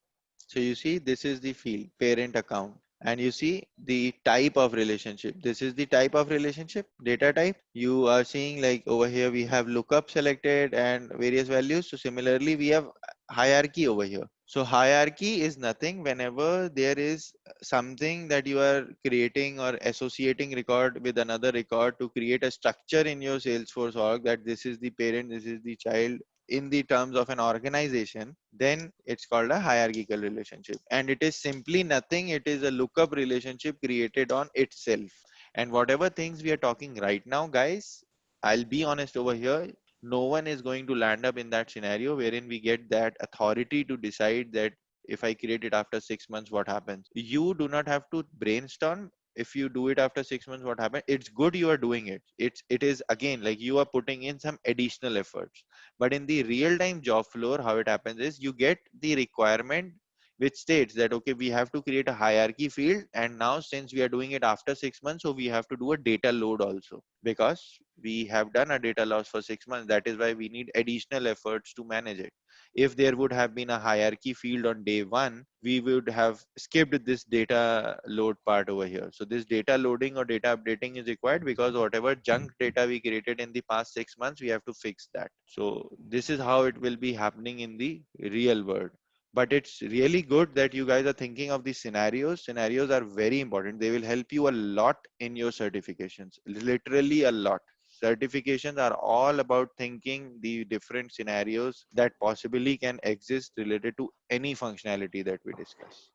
so you see, this is the field, parent account. And you see the type of relationship. This is the type of relationship, data type. You are seeing like over here, we have lookup selected and various values. So similarly, we have hierarchy over here. So hierarchy is nothing whenever there is something that you are creating or associating record with another record to create a structure in your Salesforce org, that this is the parent, this is the child, in the terms of an organization, then it's called a hierarchical relationship. And it is simply nothing. It is a lookup relationship created on itself. And whatever things we are talking right now, guys, I'll be honest over here, no one is going to land up in that scenario wherein we get that authority to decide that if I create it after 6 months, what happens? You do not have to brainstorm. If you do it after 6 months, what happens? It's good you are doing it. It is again like you are putting in some additional efforts. But in the real time job floor, how it happens is you get the requirement which states that, okay, we have to create a hierarchy field. And now since we are doing it after 6 months, so we have to do a data load also, because we have done a data loss for 6 months. That is why we need additional efforts to manage it. If there would have been a hierarchy field on day one, we would have skipped this data load part over here. So this data loading or data updating is required because whatever junk data we created in the past 6 months, we have to fix that. So this is how it will be happening in the real world. But it's really good that you guys are thinking of these scenarios. Scenarios are very important. They will help you a lot in your certifications, literally a lot. Certifications are all about thinking the different scenarios that possibly can exist related to any functionality that we discuss.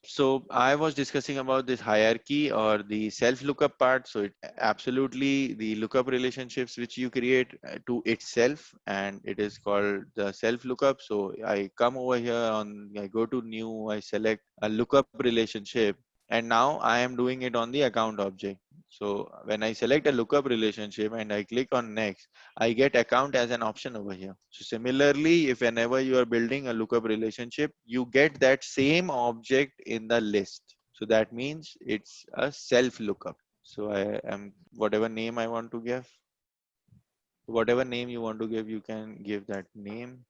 So I was discussing about this hierarchy or the self lookup part. So it absolutely the lookup relationships which you create to itself, and it is called the self lookup. So I come over here I go to new, I select a lookup relationship, and now I am doing it on the account object. So when I select a lookup relationship and I click on next, I get account as an option over here. So similarly, if whenever you are building a lookup relationship, you get that same object in the list. So that means it's a self lookup. So I am whatever name I want to give, whatever name you want to give, you can give that name.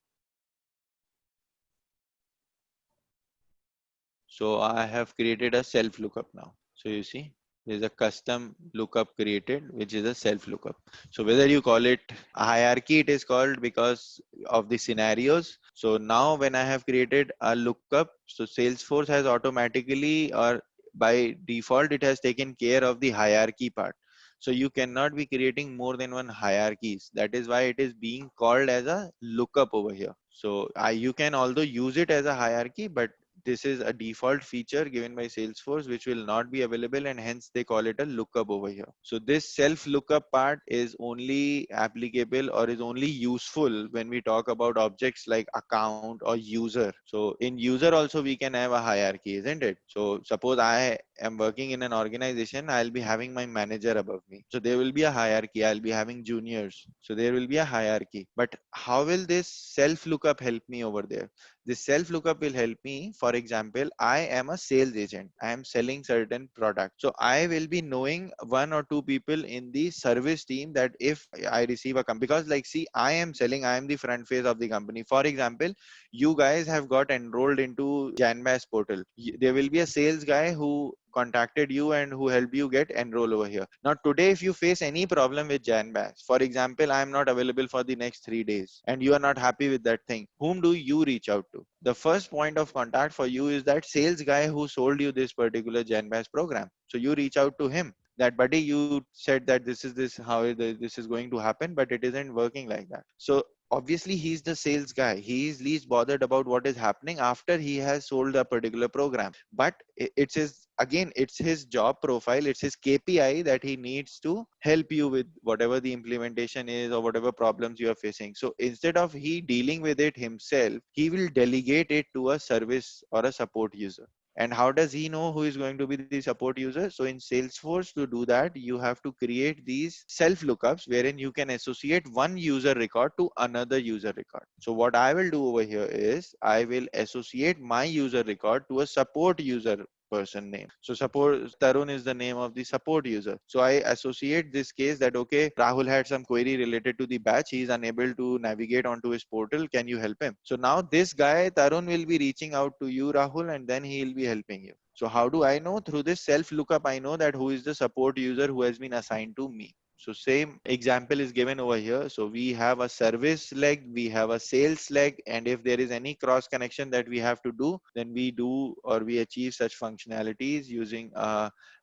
So I have created a self lookup now. So you see, there's a custom lookup created, which is a self lookup. So whether you call it a hierarchy, it is called because of the scenarios. So now when I have created a lookup, so Salesforce has automatically or by default, it has taken care of the hierarchy part. So you cannot be creating more than one hierarchies. That is why it is being called as a lookup over here. So you can although use it as a hierarchy, but this is a default feature given by Salesforce which will not be available, and hence they call it a lookup over here. So this self lookup part is only applicable or is only useful when we talk about objects like account or user. So in user also we can have a hierarchy, isn't it? So suppose I am working in an organization, I'll be having my manager above me. So there will be a hierarchy. I'll be having juniors. So there will be a hierarchy. But how will this self lookup help me over there? This self lookup will help me. For example, I am a sales agent. I am selling certain products. So I will be knowing one or two people in the service team that if I receive a company, because like, see, I am selling, I am the front face of the company. For example, you guys have got enrolled into Janmass portal. There will be a sales guy who contacted you and who helped you get enroll over here. Now today, if you face any problem with Janbass, for example, I am not available for the next 3 days and you are not happy with that thing, whom do you reach out to? The first point of contact for you is that sales guy who sold you this particular Janbass program. So you reach out to him that, buddy, you said that this how this is going to happen, but it isn't working like that. So obviously he's the sales guy. He is least bothered about what is happening after he has sold a particular program. But it's his, again, it's his job profile, it's his KPI that he needs to help you with whatever the implementation is or whatever problems you are facing. So instead of he dealing with it himself, he will delegate it to a service or a support user. And how does he know who is going to be the support user? So in Salesforce, to do that, you have to create these self lookups wherein you can associate one user record to another user record. So what I will do over here is I will associate my user record to a support user person name. So suppose Tarun is the name of the support user. So I associate this case that, okay, Rahul had some query related to the batch. He is unable to navigate onto his portal. Can you help him? So now this guy, Tarun, will be reaching out to you, Rahul, and then he will be helping you. So how do I know? Through this self lookup, I know that who is the support user who has been assigned to me. So same example is given over here. So we have a service leg, we have a sales leg, and if there is any cross connection that we have to do, then we do or we achieve such functionalities using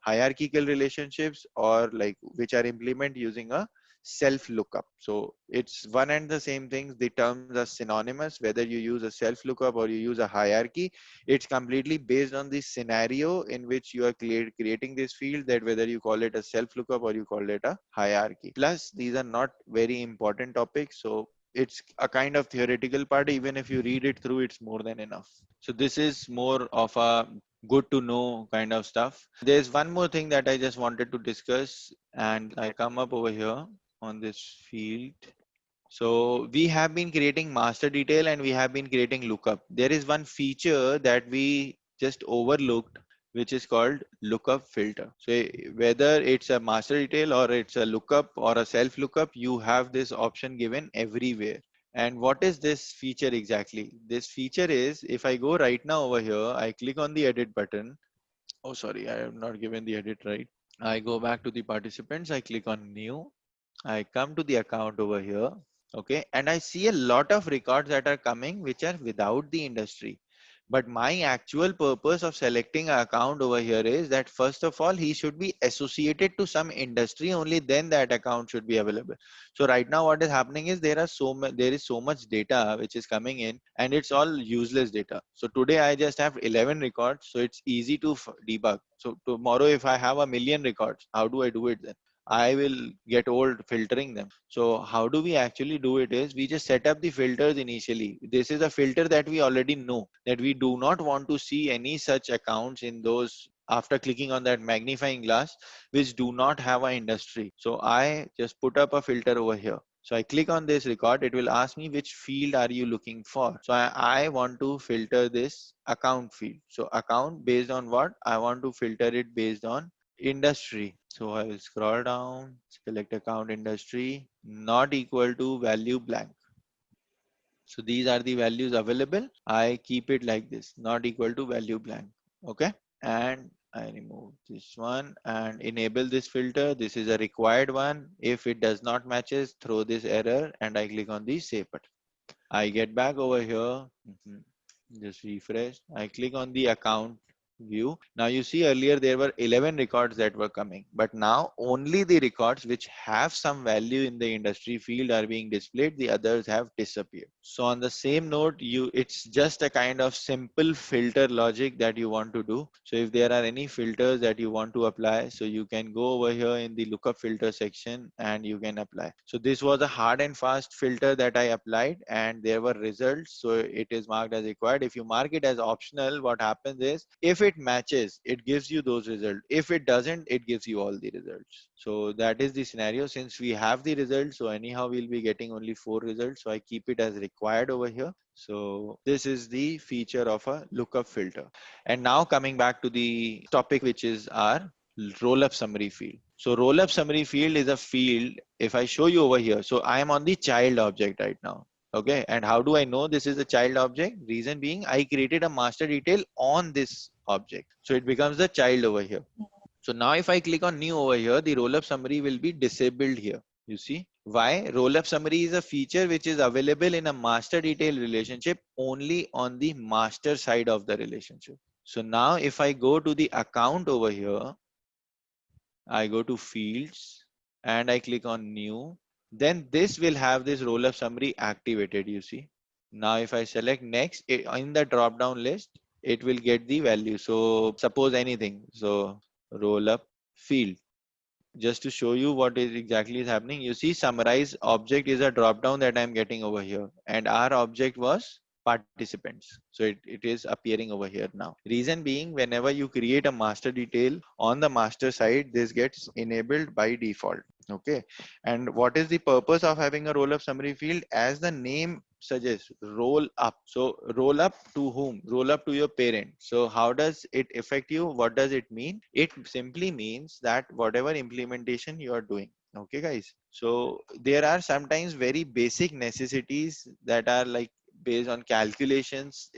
hierarchical relationships or like which are implemented using a self lookup. So it's one and the same thing. The terms are synonymous, whether you use a self lookup or you use a hierarchy. It's completely based on the scenario in which you are creating this field, that whether you call it a self lookup or you call it a hierarchy. Plus, these are not very important topics. So it's a kind of theoretical part. Even if you read it through, it's more than enough. So this is more of a good to know kind of stuff. There's one more thing that I just wanted to discuss, and I come up over here on this field. So we have been creating master detail and we have been creating lookup. There is one feature that we just overlooked, which is called lookup filter. So whether it's a master detail or it's a lookup or a self lookup, you have this option given everywhere. And what is this feature exactly? This feature is, if I go right now over here, I click on the edit button. Oh, sorry, I have not given the edit right. I go back to the participants, I click on new, I come to the account over here, okay, and I see a lot of records that are coming which are without the industry. But my actual purpose of selecting an account over here is that first of all, he should be associated to some industry, only then that account should be available. So right now what is happening is there is so much data which is coming in and it's all useless data. So today I just have 11 records, so it's easy to debug. So tomorrow if I have a million records, how do I do it then? I will get old filtering them. So how do we actually do it is we just set up the filters initially. This is a filter that we already know that we do not want to see any such accounts in those after clicking on that magnifying glass which do not have an industry. So I just put up a filter over here. So I click on this record, it will ask me which field are you looking for. So I want to filter this account field. So account based on what? I want to filter it based on industry. So I will scroll down, select account industry, not equal to value blank. So these are the values available. I keep it like this, not equal to value blank. Okay. And I remove this one and enable this filter. This is a required one. If it does not matches, throw this error and I click on the save button. I get back over here. Just refresh. I click on the account view. Now you see earlier there were 11 records that were coming, but now only the records which have some value in the industry field are being displayed. The others have disappeared. So on the same note, it's just a kind of simple filter logic that you want to do. So if there are any filters that you want to apply, so you can go over here in the lookup filter section and you can apply. So this was a hard and fast filter that I applied and there were results. So it is marked as required. If you mark it as optional, what happens is if it matches, it gives you those results. If it doesn't, it gives you all the results. So that is the scenario. Since we have the results, so anyhow we'll be getting only 4 results. So I keep it as required over here. So this is the feature of a lookup filter. And now coming back to the topic, which is our roll-up summary field. So roll-up summary field is a field. If I show you over here, so I am on the child object right now. Okay, and how do I know this is a child object? Reason being, I created a master detail on this object. So it becomes the child over here. So now if I click on new over here, the roll-up summary will be disabled here. You see why? Roll-up summary is a feature which is available in a master detail relationship only on the master side of the relationship. So now if I go to the account over here, I go to fields and I click on new, then this will have this roll-up summary activated, you see. Now if I select next, in the drop down list, it will get the value. So suppose anything. So roll-up field. Just to show you what is exactly is happening, you see summarize object is a drop down that I'm getting over here. And our object was participants. So it is appearing over here now. Reason being, whenever you create a master detail on the master side, this gets enabled by default. Okay. And what is the purpose of having a roll up summary field? As the name suggests, roll up. So roll up to whom? Roll up to your parent. So how does it affect you? What does it mean? It simply means that whatever implementation you are doing. Okay, guys. So there are sometimes very basic necessities that are like based on calculations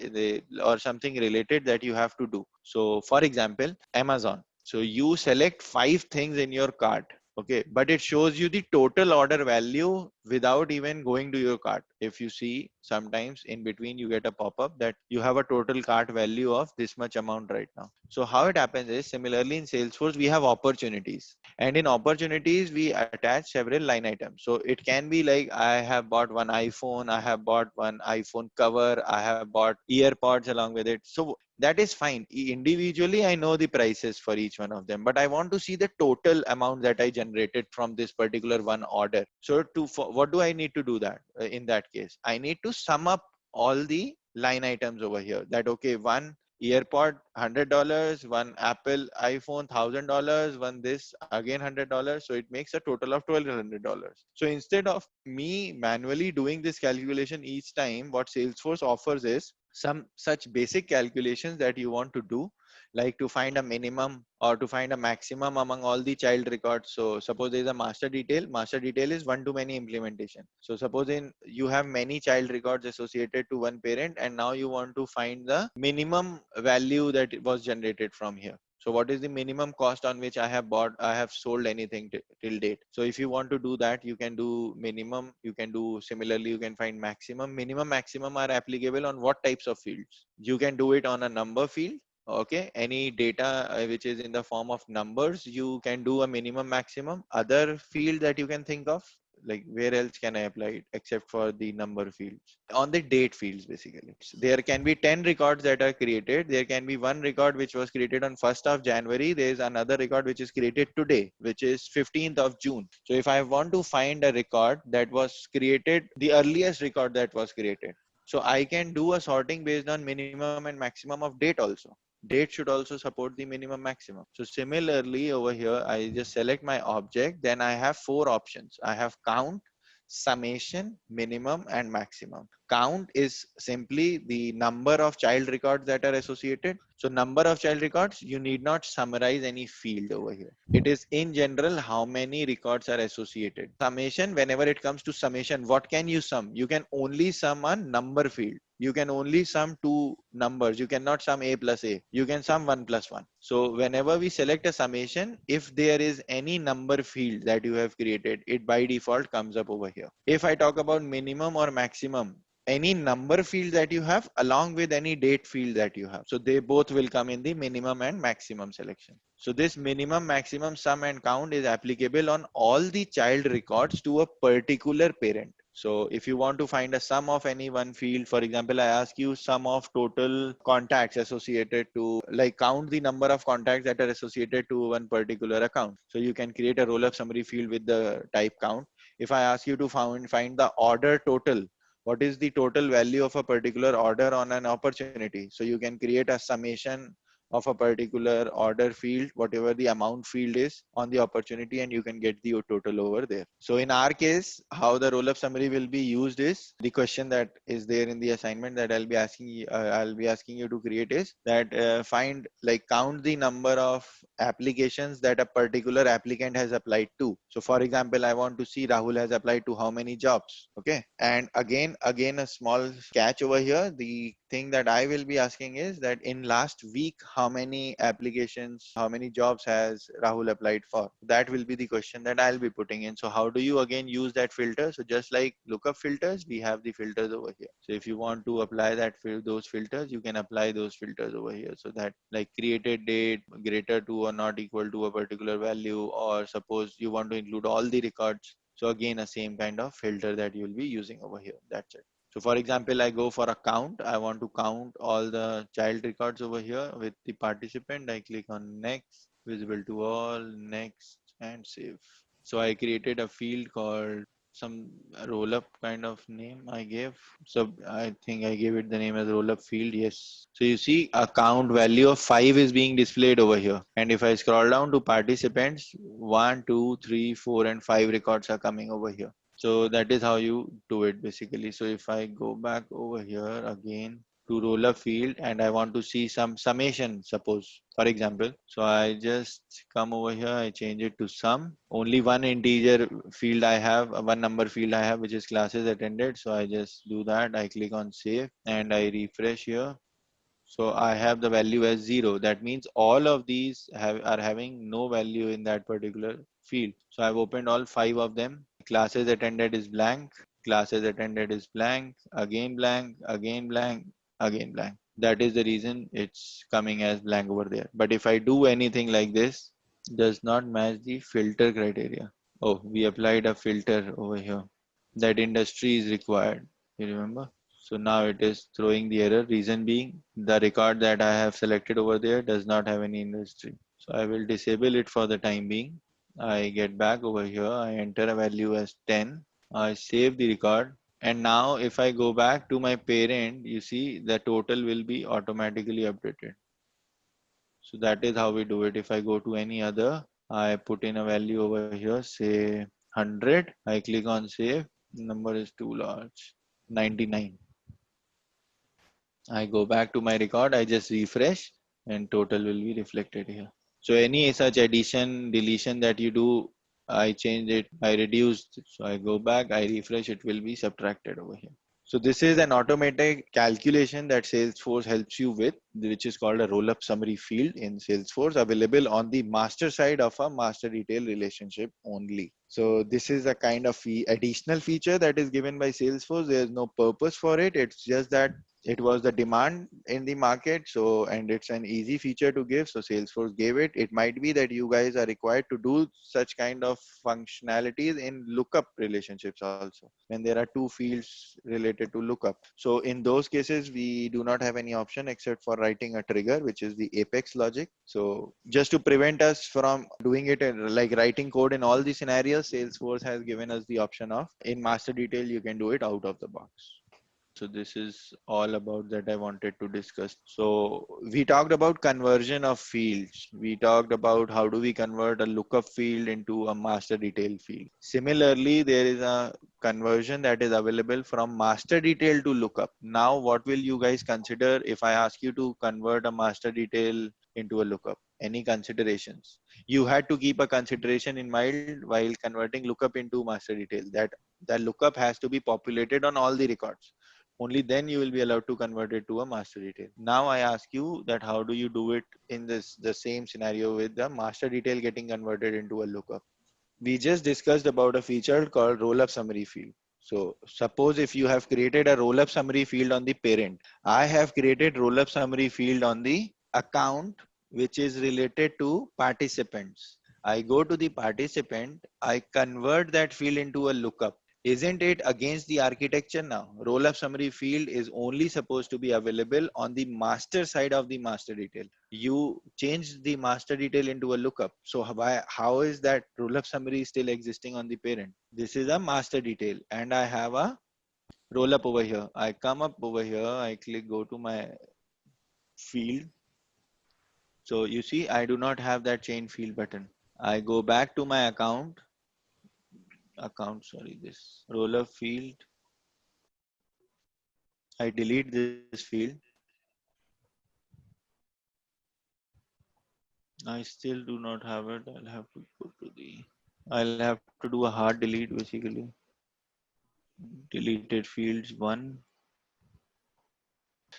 or something related that you have to do. So for example, Amazon. So you select 5 things in your cart. Okay, but it shows you the total order value without even going to your cart. If you see, sometimes in between you get a pop-up that you have a total cart value of this much amount right now. So how it happens is, similarly in Salesforce we have opportunities, and in opportunities we attach several line items. So it can be like, I have bought one iPhone, I have bought one iPhone cover, I have bought earpods along with it. So that is fine. Individually I know the prices for each one of them, but I want to see the total amount that I generated from this particular one order. So what do I need to do that in that case? I need to sum up all the line items over here, that okay, one earpod $100, one Apple iPhone $1,000, one this again $100. So it makes a total of $1,200. So instead of me manually doing this calculation each time, what Salesforce offers is some such basic calculations that you want to do, like to find a minimum or to find a maximum among all the child records. So suppose there is a master detail is one to many implementation. So suppose in you have many child records associated to one parent, and now you want to find the minimum value that was generated from here. So what is the minimum cost on which I have sold anything till date? So if you want to do that, you can do minimum, you can do similarly, you can find maximum. Minimum, maximum are applicable on what types of fields? You can do it on a number field. Okay, any data which is in the form of numbers, you can do a minimum, maximum. Other field that you can think of, like where else can I apply it except for the number fields? On the date fields, basically. So there can be 10 records that are created. There can be one record which was created on 1st of January. There is another record which is created today, which is 15th of June. So if I want to find a record that was created, the earliest record that was created, so I can do a sorting based on minimum and maximum of date also. Date should also support the minimum maximum. So similarly over here, I just select my object. Then I have 4 options. I have count, summation, minimum, and maximum. Count is simply the number of child records that are associated. So number of child records, you need not summarize any field over here. It is in general how many records are associated. Summation, whenever it comes to summation, what can you sum? You can only sum a number field. You can only sum two numbers. You cannot sum a plus a. You can sum 1 plus 1. So whenever we select a summation, if there is any number field that you have created, it by default comes up over here. If I talk about minimum or maximum, any number field that you have along with any date field that you have, so they both will come in the minimum and maximum selection. So this minimum, maximum, sum and count is applicable on all the child records to a particular parent. So if you want to find a sum of any one field, for example, I ask you sum of total contacts associated to, like count the number of contacts that are associated to one particular account. So you can create a roll-up summary field with the type count. If I ask you to find the order total, what is the total value of a particular order on an opportunity? So you can create a summation of a particular order field, whatever the amount field is on the opportunity, and you can get the total over there. So in our case, how the roll-up summary will be used is the question that is there in the assignment that I'll be asking you to create is that find, like count the number of applications that a particular applicant has applied to. So for example, I want to see Rahul has applied to how many jobs. Okay. And again a small catch over here. The thing that I will be asking is that in last week, how many applications, how many jobs has Rahul applied for? That will be the question that I'll be putting in. So how do you again use that filter? So just like lookup filters, we have the filters over here. So if you want to apply those filters, you can apply those filters over here. So that like created date greater to or not equal to a particular value, or suppose you want to include all the records. So again, a same kind of filter that you will be using over here. That's it. So for example, I go for a count. I want to count all the child records over here with the participant. I click on next, visible to all, next, and save. So I created a field called some roll up kind of name I gave. So I think I gave it the name as roll up field. Yes. So you see a count value of 5 is being displayed over here. And if I scroll down to participants, 1, 2, 3, 4, and 5 records are coming over here. So that is how you do it basically. So if I go back over here again to roll up field and I want to see some summation, suppose, for example, so I just come over here, I change it to sum. Only one integer field I have, one number field I have, which is classes attended. So I just do that. I click on save and I refresh here. So I have the value as 0. That means all of these are having no value in that particular field. So I've opened all 5 of them. Classes attended is blank. Classes attended is blank. Again blank. Again blank. Again blank. That is the reason it's coming as blank over there. But if I do anything like this, does not match the filter criteria. Oh, we applied a filter over here. That industry is required. You remember? So now it is throwing the error. Reason being, the record that I have selected over there does not have any industry. So I will disable it for the time being. I get back over here. I enter a value as 10. I save the record. And now if I go back to my parent, you see the total will be automatically updated. So that is how we do it. If I go to any other, I put in a value over here, say 100. I click on save. Number is too large. 99. I go back to my record, I just refresh and total will be reflected here. So any such addition, deletion that you do, I change it, I reduced. So I go back, I refresh, it will be subtracted over here. So this is an automated calculation that Salesforce helps you with, which is called a roll-up summary field in Salesforce, available on the master side of a master detail relationship only. So this is a kind of additional feature that is given by Salesforce. There's no purpose for it. It's just that it was the demand in the market, so and it's an easy feature to give, so Salesforce gave it. It might be that you guys are required to do such kind of functionalities in lookup relationships also, when there are two fields related to lookup. So in those cases we do not have any option except for writing a trigger, which is the apex logic. So just to prevent us from doing it like writing code in all the scenarios, Salesforce has given us the option of in master detail you can do it out of the box. So this is all about that I wanted to discuss. So we talked about conversion of fields. We talked about how do we convert a lookup field into a master detail field. Similarly, there is a conversion that is available from master detail to lookup. Now, what will you guys consider if I ask you to convert a master detail into a lookup? Any considerations? You had to keep a consideration in mind while converting lookup into master detail, that the lookup has to be populated on all the records. Only then you will be allowed to convert it to a master detail. Now I ask you that how do you do it in the same scenario with the master detail getting converted into a lookup? We just discussed about a feature called roll-up summary field. So suppose if you have created a roll-up summary field on the parent, I have created roll-up summary field on the account which is related to participants. I go to the participant, I convert that field into a lookup. Isn't it against the architecture now? Roll-up summary field is only supposed to be available on the master side of the master detail. You change the master detail into a lookup. So how is that roll-up summary still existing on the parent? This is a master detail and I have a roll-up over here. I come up over here, I click go to my field. So you see, I do not have that change field button. I go back to my this roll-up field. I delete this field. I still do not have it. I'll have to do a hard delete basically. Deleted fields 1.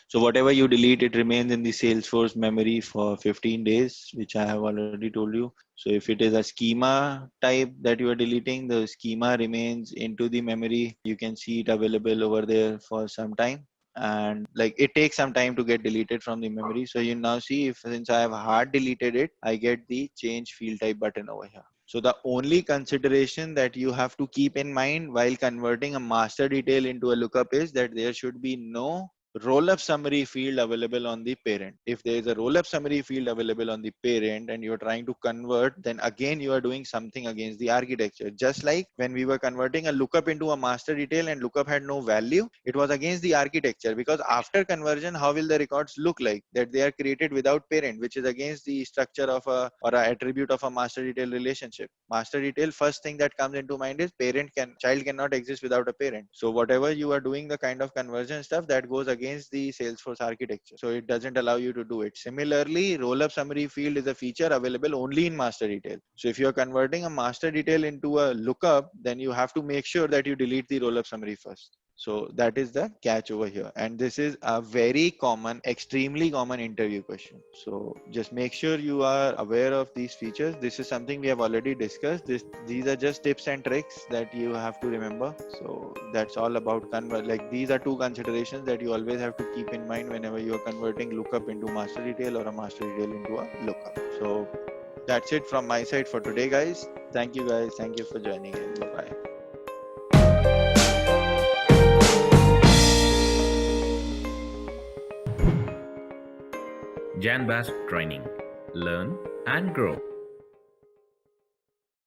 So whatever you delete, it remains in the Salesforce memory for 15 days, which I have already told you. So if it is a schema type that you are deleting, the schema remains into the memory. You can see it available over there for some time. And like it takes some time to get deleted from the memory. So you now see if since I have hard deleted it, I get the change field type button over here. So the only consideration that you have to keep in mind while converting a master detail into a lookup is that there should be no roll-up summary field available on the parent. If there is a roll-up summary field available on the parent and you're trying to convert, then again you are doing something against the architecture. Just like when we were converting a lookup into a master detail and lookup had no value, it was against the architecture, because after conversion, how will the records look like? That they are created without parent, which is against the structure of a or a attribute of a master detail relationship. Master detail, first thing that comes into mind is child cannot exist without a parent. So whatever you are doing, the kind of conversion stuff, that goes against the Salesforce architecture. So it doesn't allow you to do it. Similarly, roll-up summary field is a feature available only in master detail. So if you're converting a master detail into a lookup, then you have to make sure that you delete the roll-up summary first. So that is the catch over here. And this is a very common, extremely common interview question. So just make sure you are aware of these features. This is something we have already discussed. These are just tips and tricks that you have to remember. So that's all about these are two considerations that you always have to keep in mind whenever you are converting lookup into master detail or a master detail into a lookup. So that's it from my side for today, guys. Thank you guys. Thank you for joining in. Bye-bye.
Janbass Training. Learn and grow.